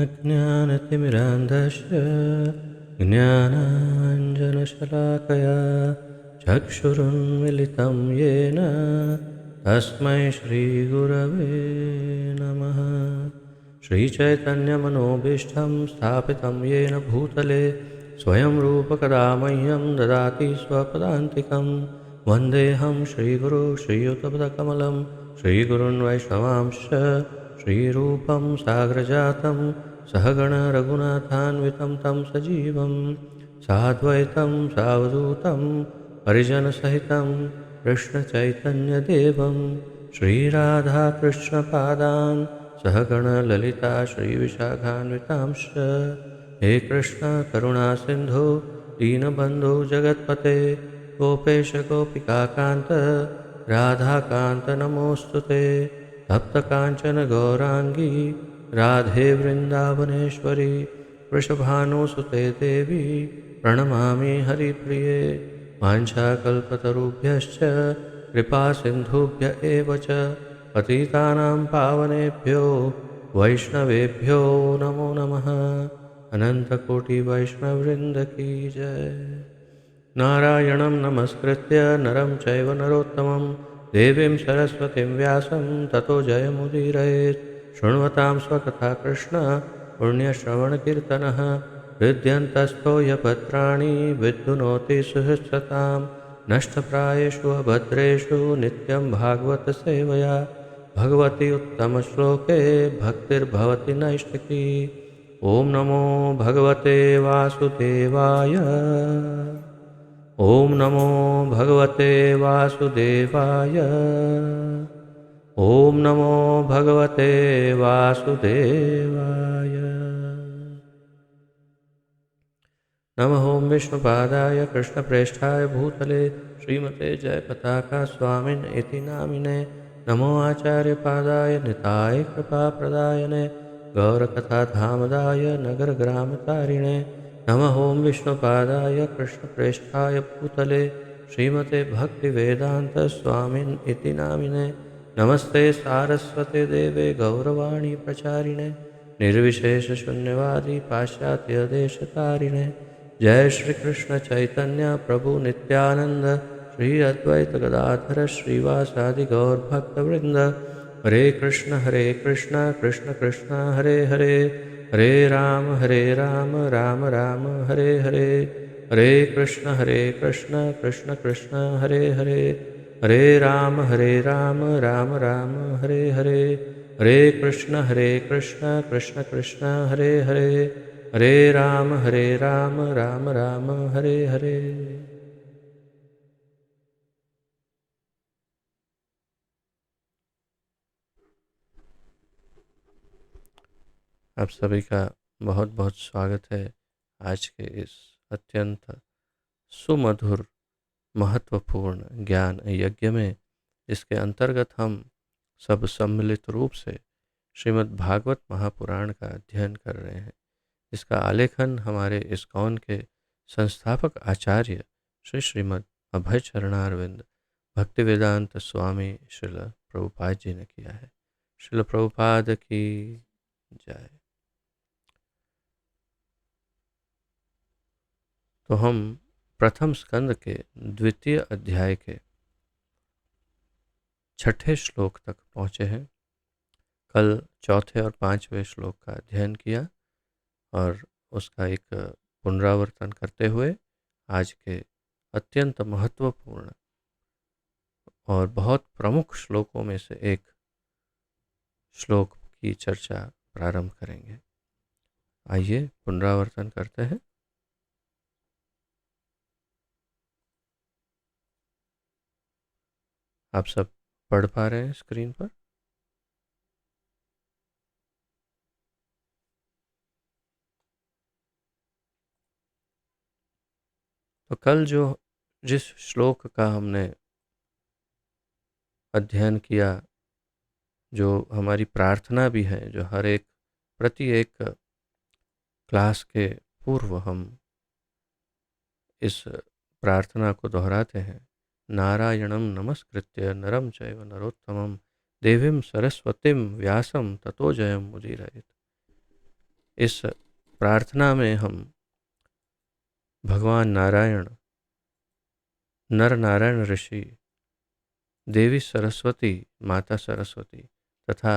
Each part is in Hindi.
अज्ञानतिमिरान्धस्य ज्ञानाञ्जनशलाकया चक्षुरुन्मिलितं येन तस्मै श्रीगुरवे नमः। श्रीचैतन्यमनोभीष्टं स्थापितं येन भूतले स्वयं रूपकदा मह्यं ददाति स्वपदान्तिकं। वन्देऽहं श्रीगुरो श्रीयुतपदकमलं श्रीगुरुन् वैष्णवांश्च श्रीरूपं साग्रजातं सहगण रघुनाथान्वितं तं सजीवं साद्वैतं सावधूतं परिजनसहितं कृष्णचैतन्यदेवं श्रीराधाकृष्णपादान् सहगण ललिता श्रीविशाखान्वितांश्च। हे कृष्ण करुणा सिन्धु दीनबन्धु जगत्पते गोपेश गोपिकान्त राधाकान्त नमोऽस्तु ते। तप्तकाञ्चन गौराङ्गी राधे वृन्दावनेश्वरी वृषभानुसुते देवी प्रणमामि हरिप्रिये। वाञ्छाकल्पतरुभ्यश्च कृपासिन्धुभ्य एव च पतितानां पावनेभ्यो वैष्णवेभ्यो नमो नमः। अनन्तकोटिवैष्णववृन्द की जय। नारायणं नमस्कृत्य नरं चैव नरोत्तमं देवीं सरस्वतीं व्यासं ततो जयमुदीरयेत्। शृण्वतां स्वकथा कृष्ण पुण्यश्रवणकीर्तनः हृद्यन्तस्थो यपत्राणि विद्युनोति सुहृत्सतां। नष्टप्रायेषु अभद्रेषु नित्यं भागवतसेवया भगवति उत्तमश्लोके भक्तिर्भवति नैष्टिकी। ॐ नमो भगवते वासुदेवाय। ॐ नमो भगवते वासुदेवाय। ॐ नमो भगवते वासुदेवाय। नमः ॐ विष्णुपादाय कृष्णप्रेष्ठाय भूतले श्रीमते जयपताका स्वामिन् इति नामिने। नमो आचार्यपादाय निताय कृपाप्रदायने गौरकथाधामदाय नगरग्रामतारिणे। नमः ॐ विष्णुपादाय कृष्णप्रेष्ठाय भूतले श्रीमते भक्तिवेदान्तस्वामिन् इति नामिने। नमस्ते सारस्वते देवे गौरवाणी प्रचारिणे निर्विशेषशून्यवादी पाश्चात्यदेशतारिणे। जय श्री कृष्ण चैतन्य प्रभु नित्यानंद श्री अद्वैत गदाधर श्रीवासादि गौर भक्तवृंद। हरे कृष्ण कृष्ण कृष्ण हरे हरे हरे राम राम राम हरे हरे। हरे कृष्ण कृष्ण कृष्ण हरे हरे हरे राम राम राम हरे हरे। हरे कृष्ण कृष्ण कृष्ण हरे हरे हरे राम राम राम हरे हरे। आप सभी का बहुत बहुत स्वागत है आज के इस अत्यंत सुमधुर महत्वपूर्ण ज्ञान यज्ञ में, जिसके अंतर्गत हम सब सम्मिलित रूप से श्रीमद् भागवत महापुराण का अध्ययन कर रहे हैं। इसका आलेखन हमारे इस्कॉन के संस्थापक आचार्य श्रीमद् अभय चरणारविंद भक्तिवेदांत स्वामी श्रील प्रभुपाद जी ने किया है। श्रील प्रभुपाद की जय। तो हम प्रथम स्कंद के द्वितीय अध्याय के 6ठे श्लोक तक पहुँचे हैं। कल चौथे और 5वें श्लोक का अध्ययन किया और उसका एक पुनरावर्तन करते हुए आज के अत्यंत महत्वपूर्ण और बहुत प्रमुख श्लोकों में से एक श्लोक की चर्चा प्रारंभ करेंगे। आइए पुनरावर्तन करते हैं। आप सब पढ़ पा रहे हैं स्क्रीन पर? तो कल जिस श्लोक का हमने अध्ययन किया, जो हमारी प्रार्थना भी है, जो हर एक प्रति एक क्लास के पूर्व हम इस प्रार्थना को दोहराते हैं, नारायणं नमस्कृत्य नरं चैव नरोत्तमं देवीं सरस्वतीं व्यासं ततो जयमुदीरयेत्। इस प्रार्थना में हम भगवान नारायण, नर नारायण ऋषि, देवी सरस्वती, माता सरस्वती तथा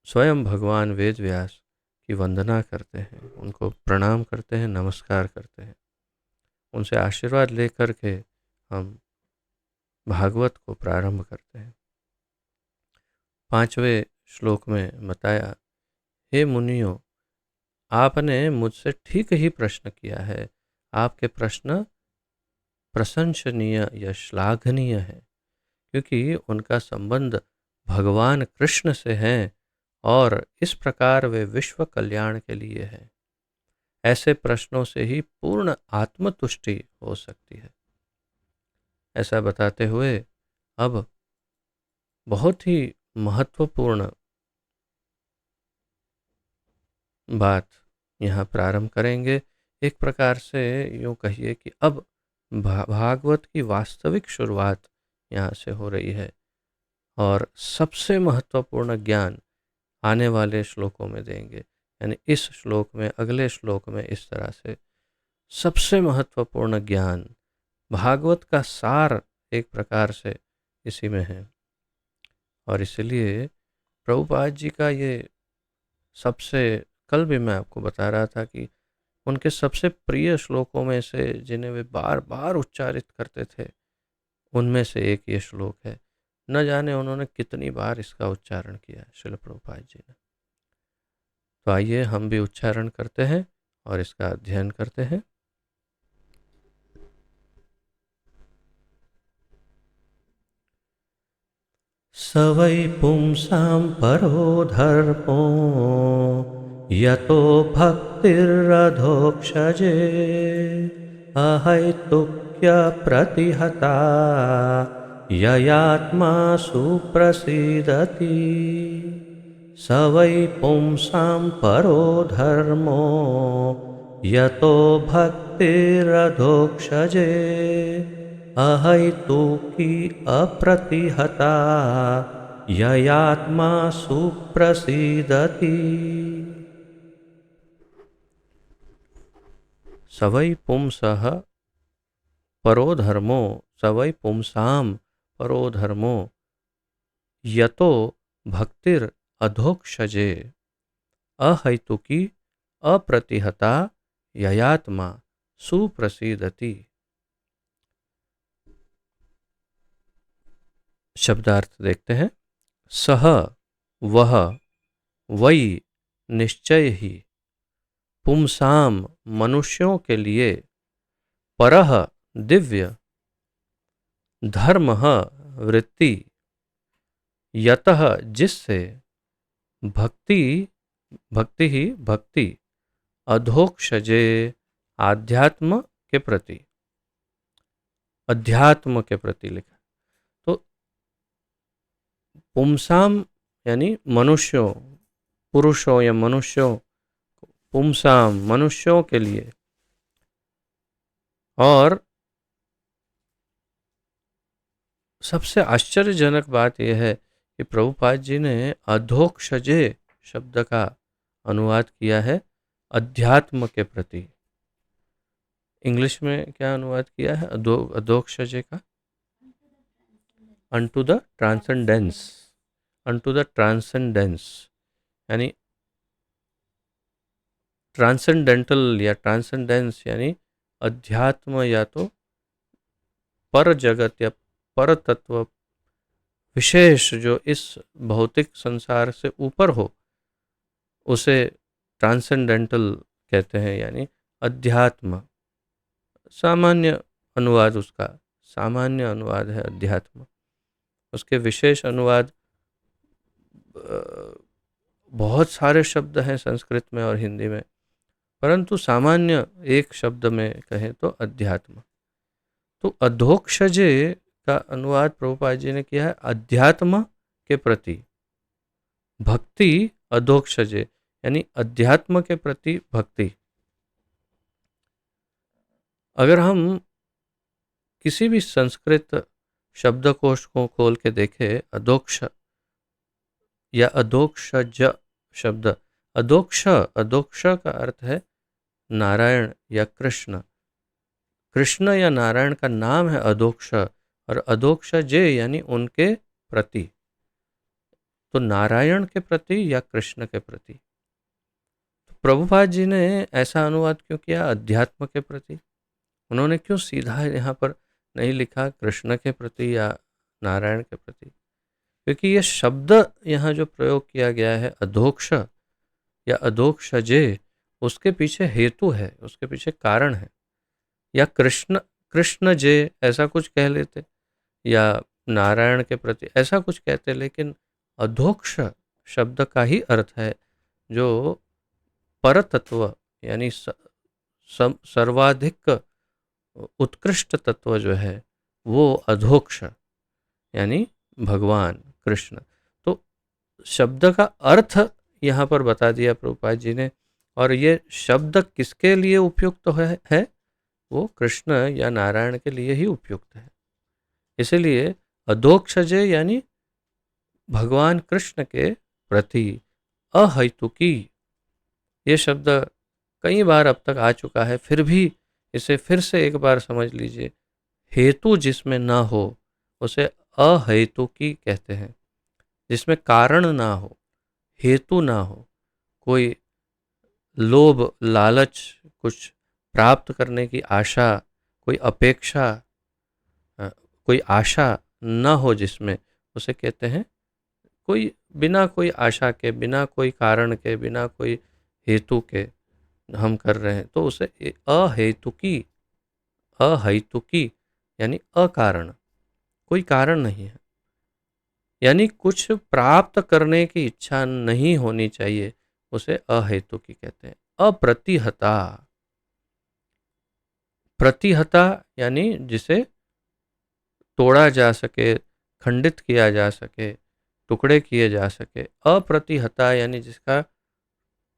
स्वयं भगवान वेद व्यास की वंदना करते हैं, उनको प्रणाम करते हैं, नमस्कार करते हैं। उनसे आशीर्वाद लेकर के हम भागवत को प्रारंभ करते हैं। 5वें श्लोक में बताया, हे मुनियों, आपने मुझसे ठीक ही प्रश्न किया है। आपके प्रश्न प्रशंसनीय या श्लाघनीय है, क्योंकि उनका संबंध भगवान कृष्ण से है और इस प्रकार वे विश्व कल्याण के लिए है। ऐसे प्रश्नों से ही पूर्ण आत्मतुष्टि हो सकती है। ऐसा बताते हुए अब बहुत ही महत्वपूर्ण बात यहाँ प्रारंभ करेंगे। एक प्रकार से यूँ कहिए कि अब भागवत की वास्तविक शुरुआत यहाँ से हो रही है और सबसे महत्वपूर्ण ज्ञान आने वाले श्लोकों में देंगे। यानी इस श्लोक में, अगले श्लोक में इस तरह से सबसे महत्वपूर्ण ज्ञान, भागवत का सार एक प्रकार से इसी में है। और इसलिए प्रभुपाद जी का ये सबसे, कल भी मैं आपको बता रहा था कि उनके सबसे प्रिय श्लोकों में से जिन्हें वे बार बार उच्चारित करते थे, उनमें से एक ये श्लोक है। न जाने उन्होंने कितनी बार इसका उच्चारण किया है श्रील प्रभुपाद जी ने। तो आइए हम भी उच्चारण करते हैं और इसका अध्ययन करते हैं। स वै पुंसां परो धर्मो यतो भक्तिरधोक्षजे अहैतुक्य प्रतिहता ययात्मा सुप्रसीदति। स वै पुंसां परो धर्मो यतो भक्तिरधोक्षजे अहैतुकी अप्रतिहता ययात्मा सुप्रसीदति। स वै पुंसः परो धर्मो, स वै पुंसां परो धर्मो यतो भक्तिर अधोक्षजे अहैतुकी अप्रतिहता ययात्मा सुप्रसीदति। शब्दार्थ देखते हैं। सह वह, वै निश्चय ही, पुंसाम मनुष्यों के लिए, परह दिव्य, धर्म वृत्ति, यतः जिससे, भक्ति भक्ति ही भक्ति, अधोक्षजे आध्यात्म के प्रति, अध्यात्म के प्रति लिखा। तो पुंसाम यानी मनुष्यों, पुरुषों या मनुष्यों, पुंसाम मनुष्यों के लिए, और सबसे आश्चर्यजनक बात यह है कि प्रभुपाद जी ने अधोक्षजे शब्द का अनुवाद किया है अध्यात्म के प्रति। इंग्लिश में क्या अनुवाद किया है अधोक्षजे का? Unto the transcendence, unto the transcendence, यानी ट्रांसेंडेंटल या ट्रांसेंडेंस यानी अध्यात्म या तो पर जगत या पर तत्व विशेष जो इस भौतिक संसार से ऊपर हो, उसे ट्रांसेंडेंटल कहते हैं, यानी अध्यात्म। सामान्य अनुवाद, उसका सामान्य अनुवाद है अध्यात्म। उसके विशेष अनुवाद बहुत सारे शब्द हैं संस्कृत में और हिंदी में, परंतु सामान्य एक शब्द में कहें तो अध्यात्म। तो अधोक्षजे का अनुवाद प्रभुपाद जी ने किया है अध्यात्म के प्रति, भक्ति अधोक्षजे यानी अध्यात्म के प्रति भक्ति। अगर हम किसी भी संस्कृत शब्दकोश को खोल के देखें, अधोक्ष या अधोक्षज शब्द अधोक्ष, अधोक्ष का अर्थ है नारायण या कृष्ण। कृष्ण या नारायण का नाम है अधोक्ष, और अधोक्ष जे यानी उनके प्रति। तो नारायण के प्रति या कृष्ण के प्रति। तो प्रभुपाद जी ने ऐसा अनुवाद क्यों किया अध्यात्म के प्रति? उन्होंने क्यों सीधा यहाँ पर नहीं लिखा कृष्ण के प्रति या नारायण के प्रति? क्योंकि ये शब्द यहाँ जो प्रयोग किया गया है अधोक्ष या अधोक्षजे, उसके पीछे हेतु है, उसके पीछे कारण है। या कृष्ण कृष्ण जे ऐसा कुछ कह लेते, या नारायण के प्रति ऐसा कुछ कहते, लेकिन अधोक्ष शब्द का ही अर्थ है जो परतत्व यानी सर्वाधिक उत्कृष्ट तत्व जो है वो अधोक्ष यानी भगवान कृष्ण। तो शब्द का अर्थ यहाँ पर बता दिया प्रभुपाद जी ने, और ये शब्द किसके लिए उपयुक्त है? वो कृष्ण या नारायण के लिए ही उपयुक्त है। इसलिए अधोक्षजे यानी भगवान कृष्ण के प्रति अहैतुकी, ये शब्द कई बार अब तक आ चुका है, फिर भी इसे फिर से एक बार समझ लीजिए। हेतु जिसमें ना हो उसे अहेतुकी कहते हैं। जिसमें कारण ना हो, हेतु ना हो, कोई लोभ लालच, कुछ प्राप्त करने की आशा, कोई अपेक्षा, कोई आशा न हो जिसमें, उसे कहते हैं कोई बिना कोई आशा के, बिना कोई कारण के, बिना कोई हेतु के हम कर रहे हैं, तो उसे अहेतुकी, अहेतुकी यानी अकारण, कोई कारण नहीं है, यानी कुछ प्राप्त करने की इच्छा नहीं होनी चाहिए, उसे अहेतुकी कहते हैं। अप्रतिहता, प्रतिहता यानी जिसे तोड़ा जा सके, खंडित किया जा सके, टुकड़े किए जा सके। अप्रतिहता यानी जिसका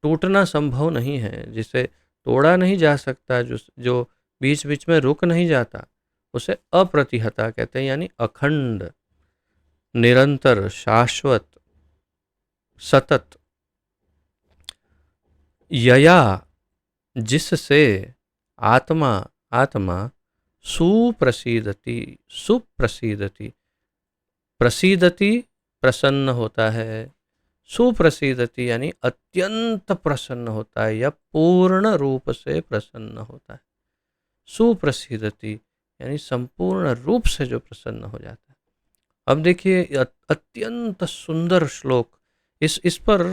टूटना संभव नहीं है, जिसे तोड़ा नहीं जा सकता, जो बीच बीच में रुक नहीं जाता, उसे अप्रतिहता कहते हैं, यानी अखंड, निरंतर, शाश्वत, सतत। यया जिससे आत्मा, आत्मा सुप्रसीदति, सुप्रसीदति, प्रसीदति प्रसन्न होता है, सुप्रसीदति यानी अत्यंत प्रसन्न होता है या पूर्ण रूप से प्रसन्न होता है। सुप्रसीदति यानी संपूर्ण रूप से जो प्रसन्न हो जाता है। अब देखिए अत्यंत सुंदर श्लोक, इस पर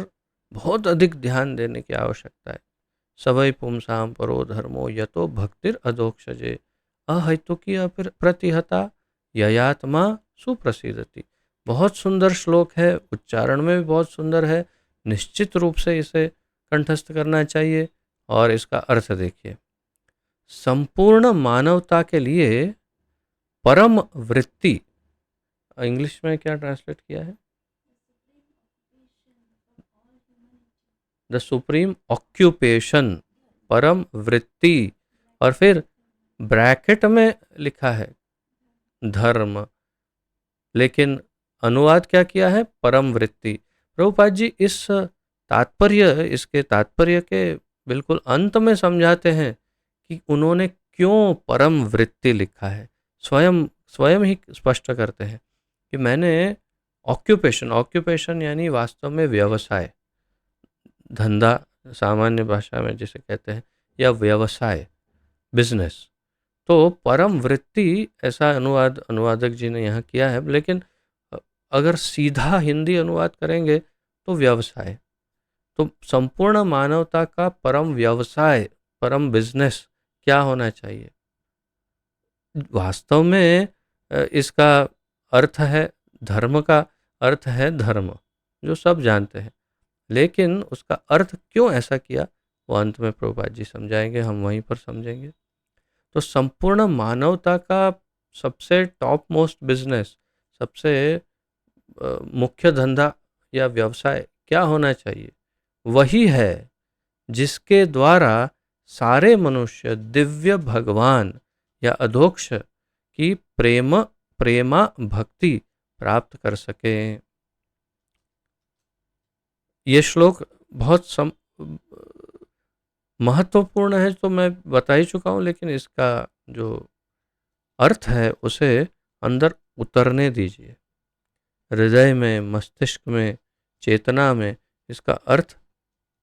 बहुत अधिक ध्यान देने की आवश्यकता है। सवै पुंसाम परो धर्मो यतो भक्तिर अधोक्षजे अहेतुकी प्रतिहता ययात्मा सुप्रसिद्धति। बहुत सुंदर श्लोक है, उच्चारण में भी बहुत सुंदर है, निश्चित रूप से इसे कंठस्थ करना चाहिए। और इसका अर्थ देखिए, संपूर्ण मानवता के लिए परम वृत्ति, इंग्लिश में क्या ट्रांसलेट किया है? द सुप्रीम ऑक्यूपेशन, परम वृत्ति, और फिर ब्रैकेट में लिखा है धर्म, लेकिन अनुवाद क्या किया है? परम वृत्ति। प्रभुपाद जी इस तात्पर्य, इसके तात्पर्य के बिल्कुल अंत में समझाते हैं कि उन्होंने क्यों परम वृत्ति लिखा है। स्वयं स्वयं ही स्पष्ट करते हैं कि मैंने ऑक्यूपेशन, ऑक्यूपेशन यानी वास्तव में व्यवसाय, धंधा सामान्य भाषा में जिसे कहते हैं, या व्यवसाय, बिजनेस। तो परम वृत्ति ऐसा अनुवाद अनुवादक जी ने यहाँ किया है, लेकिन अगर सीधा हिंदी अनुवाद करेंगे तो व्यवसाय। तो संपूर्ण मानवता का परम व्यवसाय, परम बिजनेस क्या होना चाहिए? वास्तव में इसका अर्थ है धर्म, का अर्थ है धर्म, जो सब जानते हैं, लेकिन उसका अर्थ क्यों ऐसा किया वो अंत में प्रभुपाद जी समझाएंगे, हम वहीं पर समझेंगे। तो संपूर्ण मानवता का सबसे टॉप मोस्ट बिजनेस, सबसे मुख्य धंधा या व्यवसाय क्या होना चाहिए? वही है जिसके द्वारा सारे मनुष्य दिव्य भगवान या अधोक्ष की प्रेमा भक्ति प्राप्त कर सके। ये श्लोक बहुत महत्वपूर्ण है तो मैं बता ही चुका हूँ, लेकिन इसका जो अर्थ है उसे अंदर उतरने दीजिए, हृदय में, मस्तिष्क में, चेतना में इसका अर्थ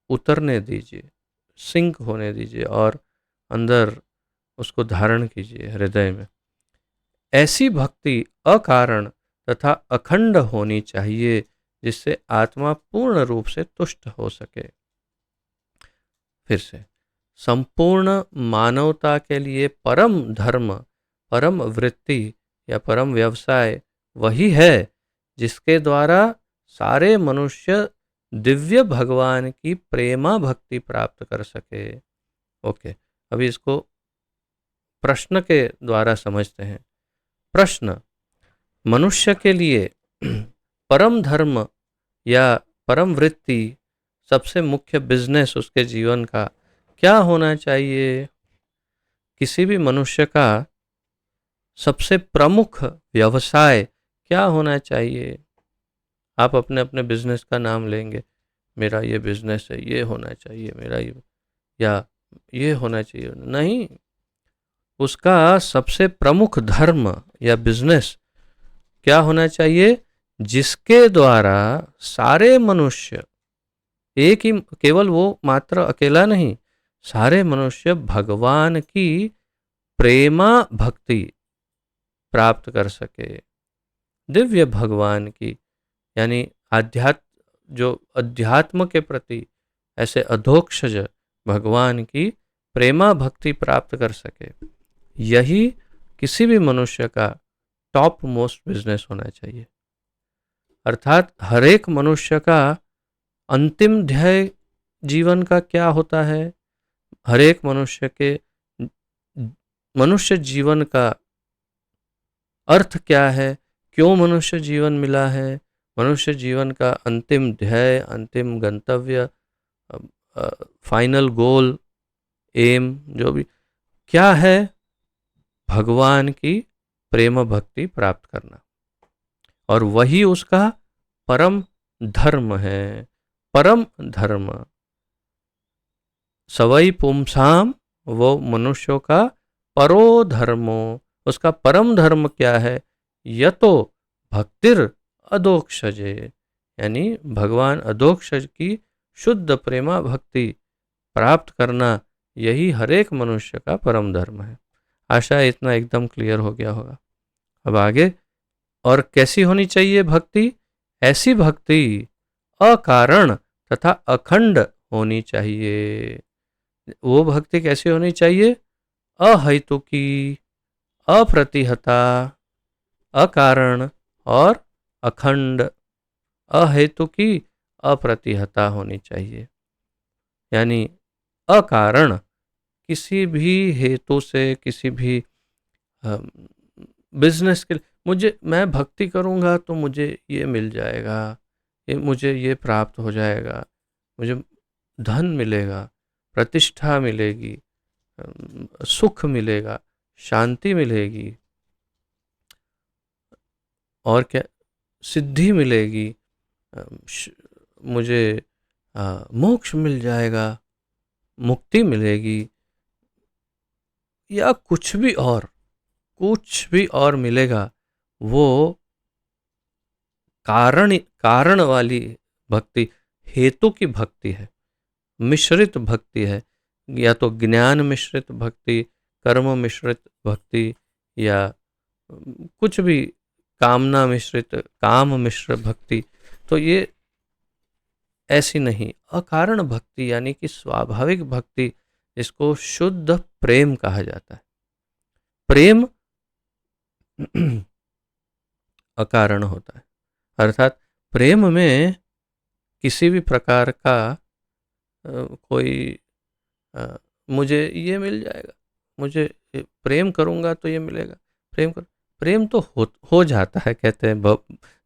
उतरने दीजिए, सिंक होने दीजिए और अंदर उसको धारण कीजिए हृदय में। ऐसी भक्ति अकारण तथा अखंड होनी चाहिए जिससे आत्मा पूर्ण रूप से तुष्ट हो सके। फिर से, संपूर्ण मानवता के लिए परम धर्म, परम वृत्ति या परम व्यवसाय वही है जिसके द्वारा सारे मनुष्य दिव्य भगवान की प्रेमा भक्ति प्राप्त कर सके। ओके, अभी इसको प्रश्न के द्वारा समझते हैं। प्रश्न, मनुष्य के लिए परम धर्म या परम वृत्ति, सबसे मुख्य बिजनेस उसके जीवन का क्या होना चाहिए? किसी भी मनुष्य का सबसे प्रमुख व्यवसाय क्या होना चाहिए? आप अपने अपने बिजनेस का नाम लेंगे, मेरा ये बिजनेस है, ये होना चाहिए मेरा, या ये होना चाहिए। नहीं, उसका सबसे प्रमुख धर्म या बिजनेस क्या होना चाहिए? जिसके द्वारा सारे मनुष्य, एक ही, केवल वो मात्र अकेला नहीं, सारे मनुष्य भगवान की प्रेमा भक्ति प्राप्त कर सके। दिव्य भगवान की, यानी जो अध्यात्म के प्रति ऐसे अधोक्षज भगवान की प्रेमा भक्ति प्राप्त कर सके। यही किसी भी मनुष्य का टॉप मोस्ट बिजनेस होना चाहिए। अर्थात हर एक मनुष्य का अंतिम ध्येय जीवन का क्या होता है? हर एक मनुष्य के मनुष्य जीवन का अर्थ क्या है? क्यों मनुष्य जीवन मिला है? मनुष्य जीवन का अंतिम ध्येय, अंतिम गंतव्य, फाइनल गोल, एम, जो भी क्या है? भगवान की प्रेम भक्ति प्राप्त करना, और वही उसका परम धर्म है। परम धर्म सवई पुंसाम, वो मनुष्यों का परो धर्मो, उसका परम धर्म क्या है? यतो भक्तिर अधोक्षजे, यानी भगवान अधोक्षज की शुद्ध प्रेमा भक्ति प्राप्त करना, यही हर एक मनुष्य का परम धर्म है। आशा है इतना एकदम क्लियर हो गया होगा। अब आगे, और कैसी होनी चाहिए भक्ति? ऐसी भक्ति अकारण तथा अखंड होनी चाहिए। वो भक्ति कैसी होनी चाहिए? अहेतुकी, अप्रतिहता, अकारण और अखंड। अहेतुकी, अप्रतिहता होनी चाहिए, यानी अकारण, किसी भी हेतु से, किसी भी बिजनेस के लिए मैं भक्ति करूंगा तो मुझे ये मिल जाएगा, मुझे ये प्राप्त हो जाएगा, मुझे धन मिलेगा, प्रतिष्ठा मिलेगी, सुख मिलेगा, शांति मिलेगी, और क्या, सिद्धि मिलेगी, मुझे मोक्ष मिल जाएगा, मुक्ति मिलेगी, या कुछ भी और मिलेगा। वो कारण वाली भक्ति, हेतु की भक्ति है, मिश्रित भक्ति है। या तो ज्ञान मिश्रित भक्ति, कर्म मिश्रित भक्ति, या कुछ भी कामना मिश्रित, काम मिश्र भक्ति। तो ये ऐसी नहीं, अकारण भक्ति, यानी कि स्वाभाविक भक्ति, इसको शुद्ध प्रेम कहा जाता है। प्रेम अकारण होता है, अर्थात प्रेम में किसी भी प्रकार का कोई मुझे ये मिल जाएगा, मुझे प्रेम करूंगा तो ये मिलेगा, प्रेम तो हो जाता है। कहते हैं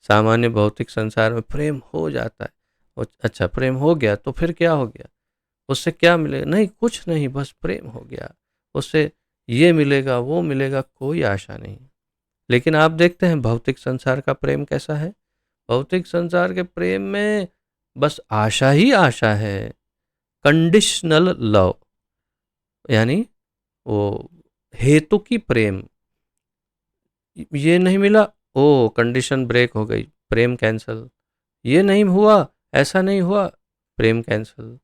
सामान्य भौतिक संसार में प्रेम हो जाता है। अच्छा, प्रेम हो गया तो फिर क्या हो गया? उससे क्या मिलेगा? नहीं, कुछ नहीं, बस प्रेम हो गया, उससे ये मिलेगा, वो मिलेगा, कोई आशा नहीं। लेकिन आप देखते हैं भौतिक संसार का प्रेम कैसा है? भौतिक संसार के प्रेम में बस आशा ही आशा है। कंडीशनल लव, यानी वो हेतु की प्रेम। ये नहीं मिला, ओ कंडीशन ब्रेक हो गई, प्रेम कैंसल। ये नहीं हुआ, ऐसा नहीं हुआ, प्रेम कैंसल।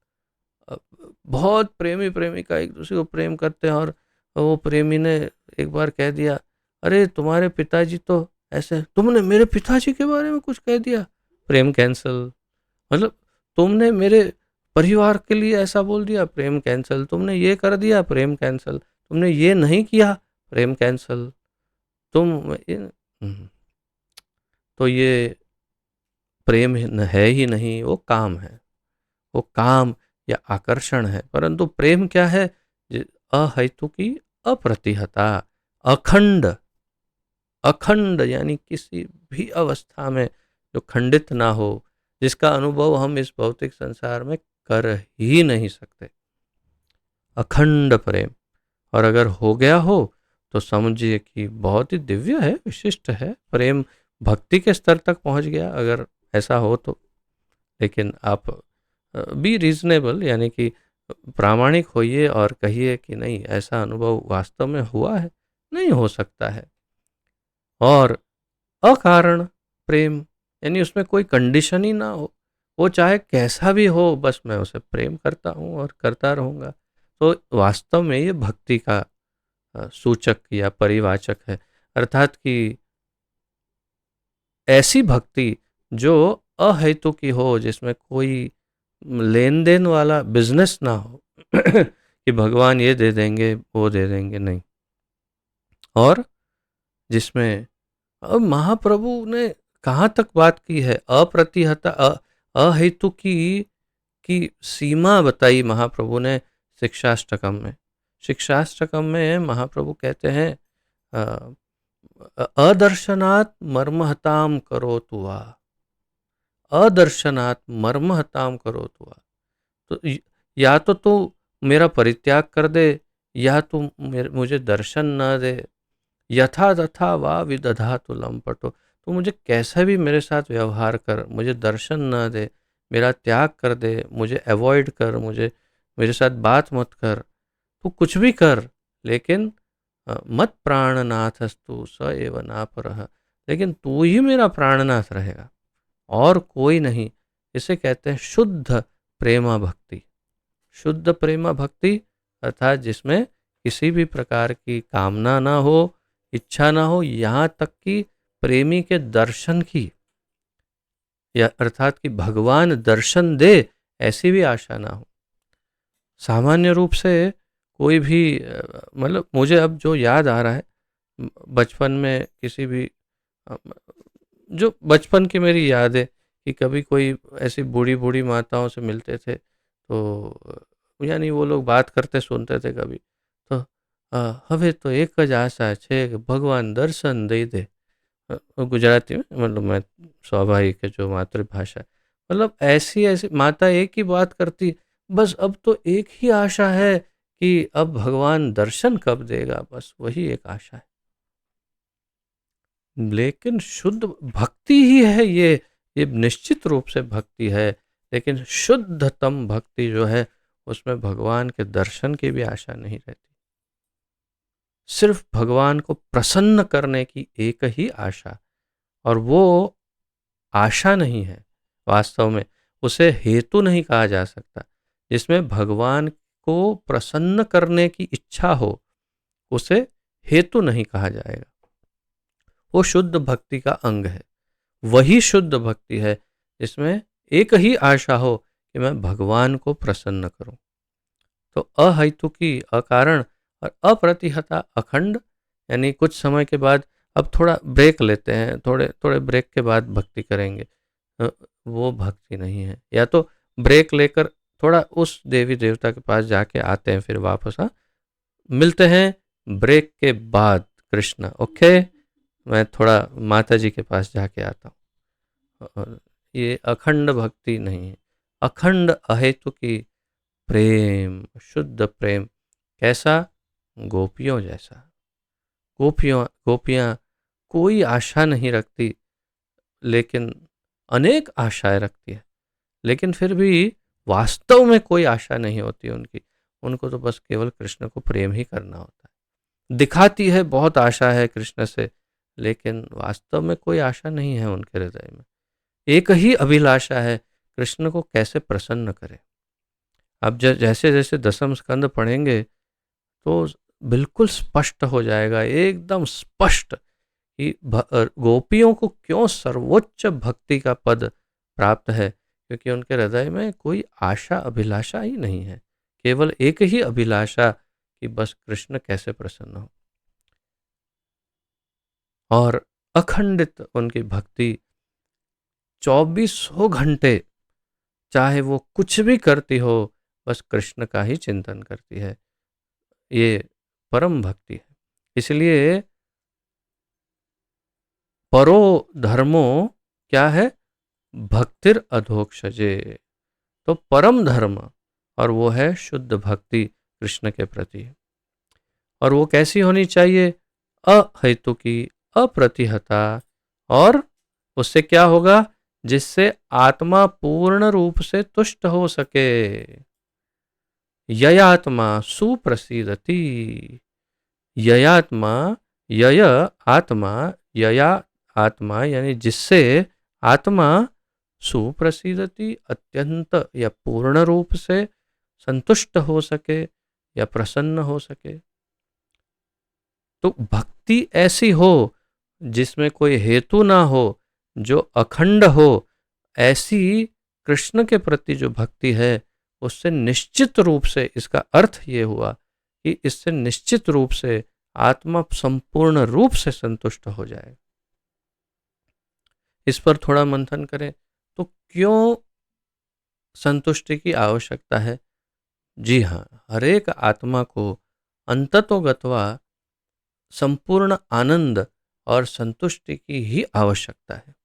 बहुत प्रेमी प्रेमिका एक दूसरे को प्रेम करते हैं, और वो प्रेमी ने एक बार कह दिया, अरे तुम्हारे पिताजी तो ऐसे, तुमने मेरे पिताजी के बारे में कुछ कह दिया, प्रेम कैंसल। मतलब तुमने मेरे परिवार के लिए ऐसा बोल दिया, प्रेम कैंसल। तुमने ये कर दिया, प्रेम कैंसल। तुमने ये नहीं किया, प्रेम कैंसल। तो ये प्रेम है ही नहीं, वो काम है। वो काम या आकर्षण है। परंतु प्रेम क्या है? अहेतु की अप्रतिहता, अखंड। अखंड यानी किसी भी अवस्था में जो खंडित ना हो, जिसका अनुभव हम इस भौतिक संसार में कर ही नहीं सकते। अखंड प्रेम। और अगर हो गया हो तो समझिए कि बहुत ही दिव्य है, विशिष्ट है। प्रेम भक्ति के स्तर तक पहुंच गया अगर ऐसा हो तो। लेकिन आप बी रीजनेबल, यानी कि प्रामाणिक होइए और कहिए कि नहीं, ऐसा अनुभव वास्तव में हुआ है, नहीं हो सकता है। और अकारण प्रेम, यानी उसमें कोई कंडीशन ही ना हो, वो चाहे कैसा भी हो, बस मैं उसे प्रेम करता हूँ और करता रहूँगा। तो वास्तव में ये भक्ति का सूचक या परिवाचक है। अर्थात कि ऐसी भक्ति जो अहेतु की हो, जिसमें कोई लेन देन वाला बिजनेस ना हो कि भगवान ये दे देंगे वो दे देंगे, नहीं। और जिसमें अब महाप्रभु ने कहाँ तक बात की है, अप्रतिहता अहेतु की सीमा बताई महाप्रभु ने शिक्षाष्टकम में। शिक्षाष्टकम में महाप्रभु कहते हैं अदर्शनात् मर्महताम करो तुआ, अदर्शनात् मर्महताम करो तुआ। तो या तो तू मेरा परित्याग कर दे, या तू मुझे दर्शन न दे। यथा तथा वा विदधातु लंपटो, तो मुझे कैसा भी मेरे साथ व्यवहार कर, मुझे दर्शन न दे, मेरा त्याग कर दे, मुझे अवॉइड कर, मुझे मेरे साथ बात मत कर, तू कुछ भी कर, लेकिन मत प्राणनाथस्तु स एव नापरः, लेकिन तू ही मेरा प्राणनाथ रहेगा और कोई नहीं। इसे कहते हैं शुद्ध प्रेमा भक्ति। शुद्ध प्रेमा भक्ति अर्थात जिसमें किसी भी प्रकार की कामना ना हो, इच्छा ना हो, यहाँ तक कि प्रेमी के दर्शन की, या अर्थात कि भगवान दर्शन दे, ऐसी भी आशा ना हो। सामान्य रूप से कोई भी मतलब मुझे अब जो याद आ रहा है, बचपन में किसी भी अ, जो बचपन की मेरी याद है कि कभी कोई ऐसी बूढ़ी बूढ़ी माताओं से मिलते थे, तो यानी वो लोग बात करते सुनते थे कभी, तो हवे तो एक ज आशा है कि भगवान दर्शन दे दे। गुजराती में, मतलब मैं स्वाभाविक है जो मातृभाषा है, मतलब ऐसी ऐसी माता एक ही बात करती, बस अब तो एक ही आशा है कि अब भगवान दर्शन कब देगा, बस वही एक आशा है। लेकिन शुद्ध भक्ति ही है ये निश्चित रूप से भक्ति है। लेकिन शुद्धतम भक्ति जो है, उसमें भगवान के दर्शन की भी आशा नहीं रहती। सिर्फ भगवान को प्रसन्न करने की एक ही आशा, और वो आशा नहीं है वास्तव में, उसे हेतु नहीं कहा जा सकता। जिसमें भगवान को प्रसन्न करने की इच्छा हो, उसे हेतु नहीं कहा जाएगा। वो शुद्ध भक्ति का अंग है। वही शुद्ध भक्ति है जिसमें एक ही आशा हो कि मैं भगवान को प्रसन्न करूं। तो अहेतु की, अकारण और अप्रतिहता, अखंड, यानी कुछ समय के बाद अब थोड़ा ब्रेक लेते हैं, थोड़े थोड़े ब्रेक के बाद भक्ति करेंगे, वो भक्ति नहीं है। या तो ब्रेक लेकर थोड़ा उस देवी देवता के पास जाके आते हैं, फिर वापस मिलते हैं ब्रेक के बाद। कृष्ण ओके, मैं थोड़ा माता जी के पास जाके आता हूँ। और ये अखंड भक्ति नहीं है। अखंड अहेतु की प्रेम, शुद्ध प्रेम, कैसा? गोपियों जैसा। गोपियां कोई आशा नहीं रखती, लेकिन अनेक आशाएं रखती है। लेकिन फिर भी वास्तव में कोई आशा नहीं होती उनकी। उनको तो बस केवल कृष्ण को प्रेम ही करना होता है। दिखाती है बहुत आशा है कृष्ण से, लेकिन वास्तव में कोई आशा नहीं है उनके हृदय में। एक ही अभिलाषा है, कृष्ण को कैसे प्रसन्न करें। अब जैसे जैसे दसम स्कंद पढ़ेंगे तो बिल्कुल स्पष्ट हो जाएगा, एकदम स्पष्ट, कि गोपियों को क्यों सर्वोच्च भक्ति का पद प्राप्त है, क्योंकि उनके हृदय में कोई आशा अभिलाषा ही नहीं है। केवल एक ही अभिलाषा कि बस कृष्ण कैसे प्रसन्न हो। और अखंडित उनकी भक्ति 2400 घंटे, चाहे वो कुछ भी करती हो, बस कृष्ण का ही चिंतन करती है। ये परम भक्ति है। इसलिए परो धर्मो क्या है, भक्तिर अधोक्षजे। तो परम धर्म, और वो है शुद्ध भक्ति कृष्ण के प्रति। और वो कैसी होनी चाहिए, अहेतुकी, अप्रतिहता। और उससे क्या होगा, जिससे आत्मा पूर्ण रूप से तुष्ट हो सके। ययात्मा सुप्रसीदति। ययात्मा, यय आत्मा, यया आत्मा यानी जिससे आत्मा सुप्रसीदति, अत्यंत या पूर्ण रूप से संतुष्ट हो सके या प्रसन्न हो सके। तो भक्ति ऐसी हो जिसमें कोई हेतु ना हो, जो अखंड हो, ऐसी कृष्ण के प्रति जो भक्ति है, उससे निश्चित रूप से, इसका अर्थ ये हुआ कि इससे निश्चित रूप से आत्मा संपूर्ण रूप से संतुष्ट हो जाए। इस पर थोड़ा मंथन करें तो क्यों संतुष्टि की आवश्यकता है। जी हाँ, हरेक आत्मा को अंततोगत्वा संपूर्ण आनंद और संतुष्टि की ही आवश्यकता है।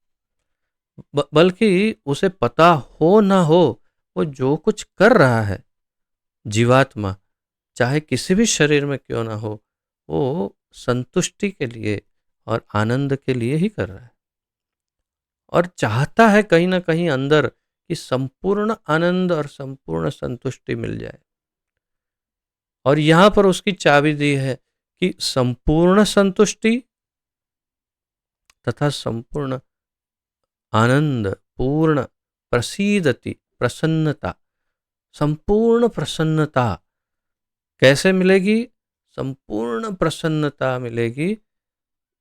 बल्कि उसे पता हो ना हो, वो जो कुछ कर रहा है, जीवात्मा चाहे किसी भी शरीर में क्यों ना हो, वो संतुष्टि के लिए और आनंद के लिए ही कर रहा है। और चाहता है कहीं ना कहीं अंदर कि संपूर्ण आनंद और संपूर्ण संतुष्टि मिल जाए। और यहां पर उसकी चाबी दी है कि संपूर्ण संतुष्टि तथा संपूर्ण आनंद, पूर्ण प्रसीदति, प्रसन्नता, संपूर्ण प्रसन्नता कैसे मिलेगी। संपूर्ण प्रसन्नता मिलेगी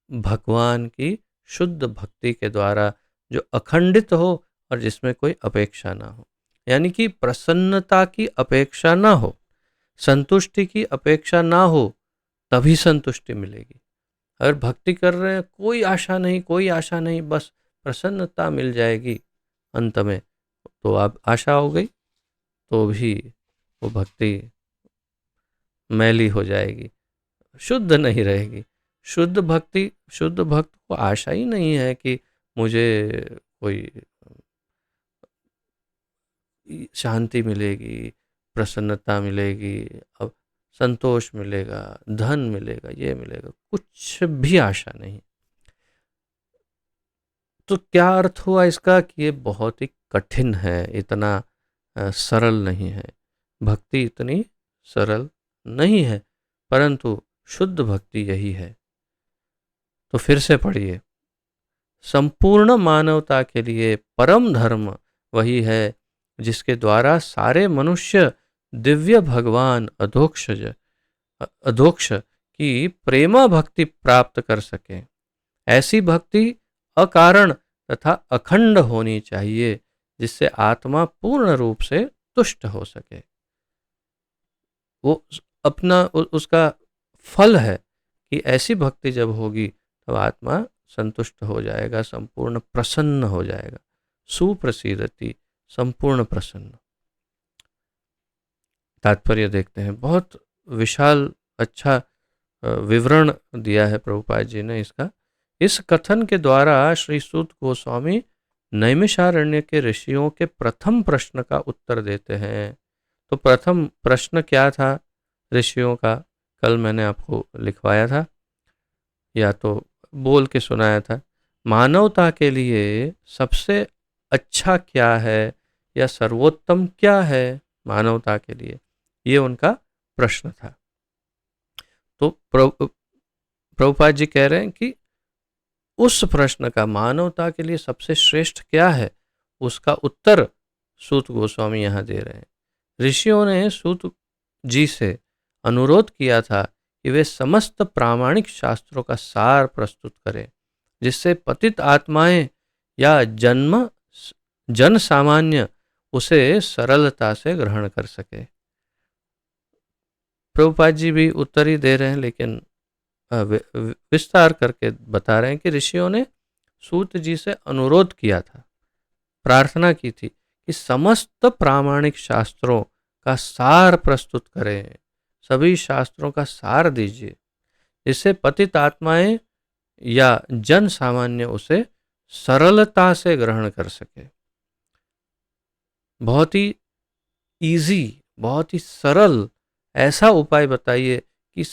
भगवान की शुद्ध भक्ति के द्वारा, जो अखंडित हो और जिसमें कोई अपेक्षा ना हो। यानी कि प्रसन्नता की अपेक्षा ना हो, संतुष्टि की अपेक्षा ना हो, तभी संतुष्टि मिलेगी। अगर भक्ति कर रहे हैं, कोई आशा नहीं, कोई आशा नहीं, बस प्रसन्नता मिल जाएगी अंत में, तो अब आशा हो गई तो भी वो भक्ति मैली हो जाएगी, शुद्ध नहीं रहेगी। शुद्ध भक्ति, शुद्ध भक्त को आशा ही नहीं है कि मुझे कोई शांति मिलेगी, प्रसन्नता मिलेगी, अब संतोष मिलेगा, धन मिलेगा, ये मिलेगा, कुछ भी आशा नहीं। तो क्या अर्थ हुआ इसका कि ये बहुत ही कठिन है, इतना सरल नहीं है। भक्ति इतनी सरल नहीं है, परंतु शुद्ध भक्ति यही है। तो फिर से पढ़िए, संपूर्ण मानवता के लिए परम धर्म वही है जिसके द्वारा सारे मनुष्य दिव्य भगवान अधोक्ष की प्रेमा भक्ति प्राप्त कर सके। ऐसी भक्ति अकारण तथा अखंड होनी चाहिए, जिससे आत्मा पूर्ण रूप से तुष्ट हो सके। वो अपना उसका फल है कि ऐसी भक्ति जब होगी तब आत्मा संतुष्ट हो जाएगा, संपूर्ण प्रसन्न हो जाएगा। सुप्रसीदति, संपूर्ण प्रसन्न। तात्पर्य देखते हैं, बहुत विशाल अच्छा विवरण दिया है प्रभुपाद जी ने इसका। इस कथन के द्वारा श्री सूत गोस्वामी नैमिषारण्य के ऋषियों के प्रथम प्रश्न का उत्तर देते हैं। तो प्रथम प्रश्न क्या था ऋषियों का, कल मैंने आपको लिखवाया था या तो बोल के सुनाया था। मानवता के लिए सबसे अच्छा क्या है या सर्वोत्तम क्या है मानवता के लिए, ये उनका प्रश्न था। तो प्रभुपाद जी कह रहे हैं कि उस प्रश्न का, मानवता के लिए सबसे श्रेष्ठ क्या है, उसका उत्तर सूत गोस्वामी यहाँ दे रहे हैं। ऋषियों ने सूत जी से अनुरोध किया था कि वे समस्त प्रामाणिक शास्त्रों का सार प्रस्तुत करें, जिससे पतित आत्माएं या जन सामान्य उसे सरलता से ग्रहण कर सके। प्रभुपाद जी भी उत्तर ही दे रहे हैं, लेकिन विस्तार करके बता रहे हैं कि ऋषियों ने सूत जी से अनुरोध किया था, प्रार्थना की थी कि समस्त प्रामाणिक शास्त्रों का सार प्रस्तुत करें, सभी शास्त्रों का सार दीजिए, जिससे पतित आत्माएं या जन सामान्य उसे सरलता से ग्रहण कर सके। बहुत ही इजी, बहुत ही सरल ऐसा उपाय बताइए कि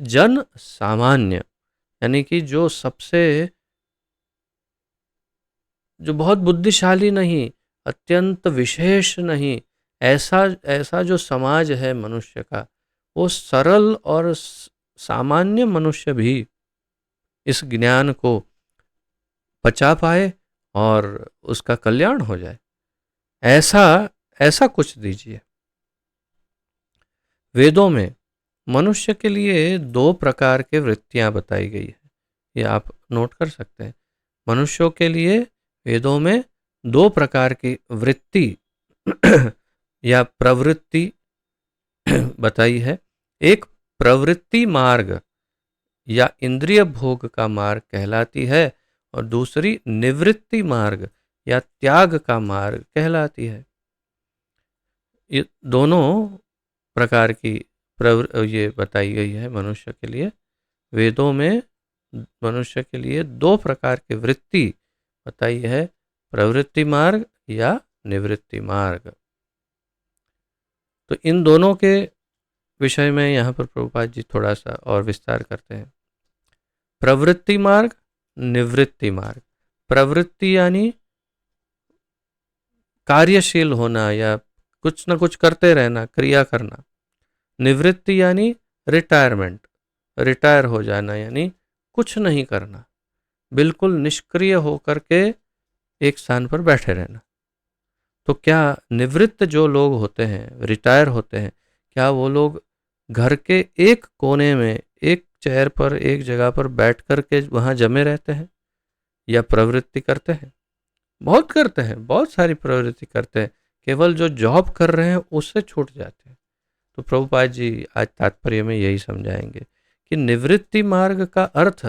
जन सामान्य, यानी कि जो बहुत बुद्धिशाली नहीं, अत्यंत विशेष नहीं, ऐसा जो समाज है मनुष्य का, वो सरल और सामान्य मनुष्य भी इस ज्ञान को पचा पाए और उसका कल्याण हो जाए, ऐसा कुछ दीजिए। वेदों में मनुष्य के लिए 2 प्रकार के वृत्तियां बताई गई है, ये आप नोट कर सकते हैं। मनुष्यों के लिए वेदों में 2 प्रकार की वृत्ति या प्रवृत्ति बताई है। एक प्रवृत्ति मार्ग या इंद्रिय भोग का मार्ग कहलाती है, और दूसरी निवृत्ति मार्ग या त्याग का मार्ग कहलाती है। ये दोनों प्रकार की ये बताई गई है मनुष्य के लिए। वेदों में मनुष्य के लिए 2 प्रकार की वृत्ति बताई है, प्रवृत्ति मार्ग या निवृत्ति मार्ग। तो इन दोनों के विषय में यहाँ पर प्रभुपाद जी थोड़ा सा और विस्तार करते हैं। प्रवृत्ति मार्ग, निवृत्ति मार्ग। प्रवृत्ति यानी कार्यशील होना या कुछ न कुछ करते रहना, क्रिया करना। निवृत्ति यानी रिटायरमेंट, रिटायर हो जाना, यानी कुछ नहीं करना, बिल्कुल निष्क्रिय होकर के एक स्थान पर बैठे रहना। तो क्या निवृत्त जो लोग होते हैं, रिटायर होते हैं, क्या वो लोग घर के एक कोने में, एक चेयर पर, एक जगह पर बैठ कर के वहाँ जमे रहते हैं या प्रवृत्ति करते हैं? बहुत करते हैं, बहुत सारी प्रवृत्ति करते हैं, केवल जो जॉब कर रहे हैं उससे छूट जाते हैं। तो प्रभुपाद जी आज तात्पर्य में यही समझाएंगे कि निवृत्ति मार्ग का अर्थ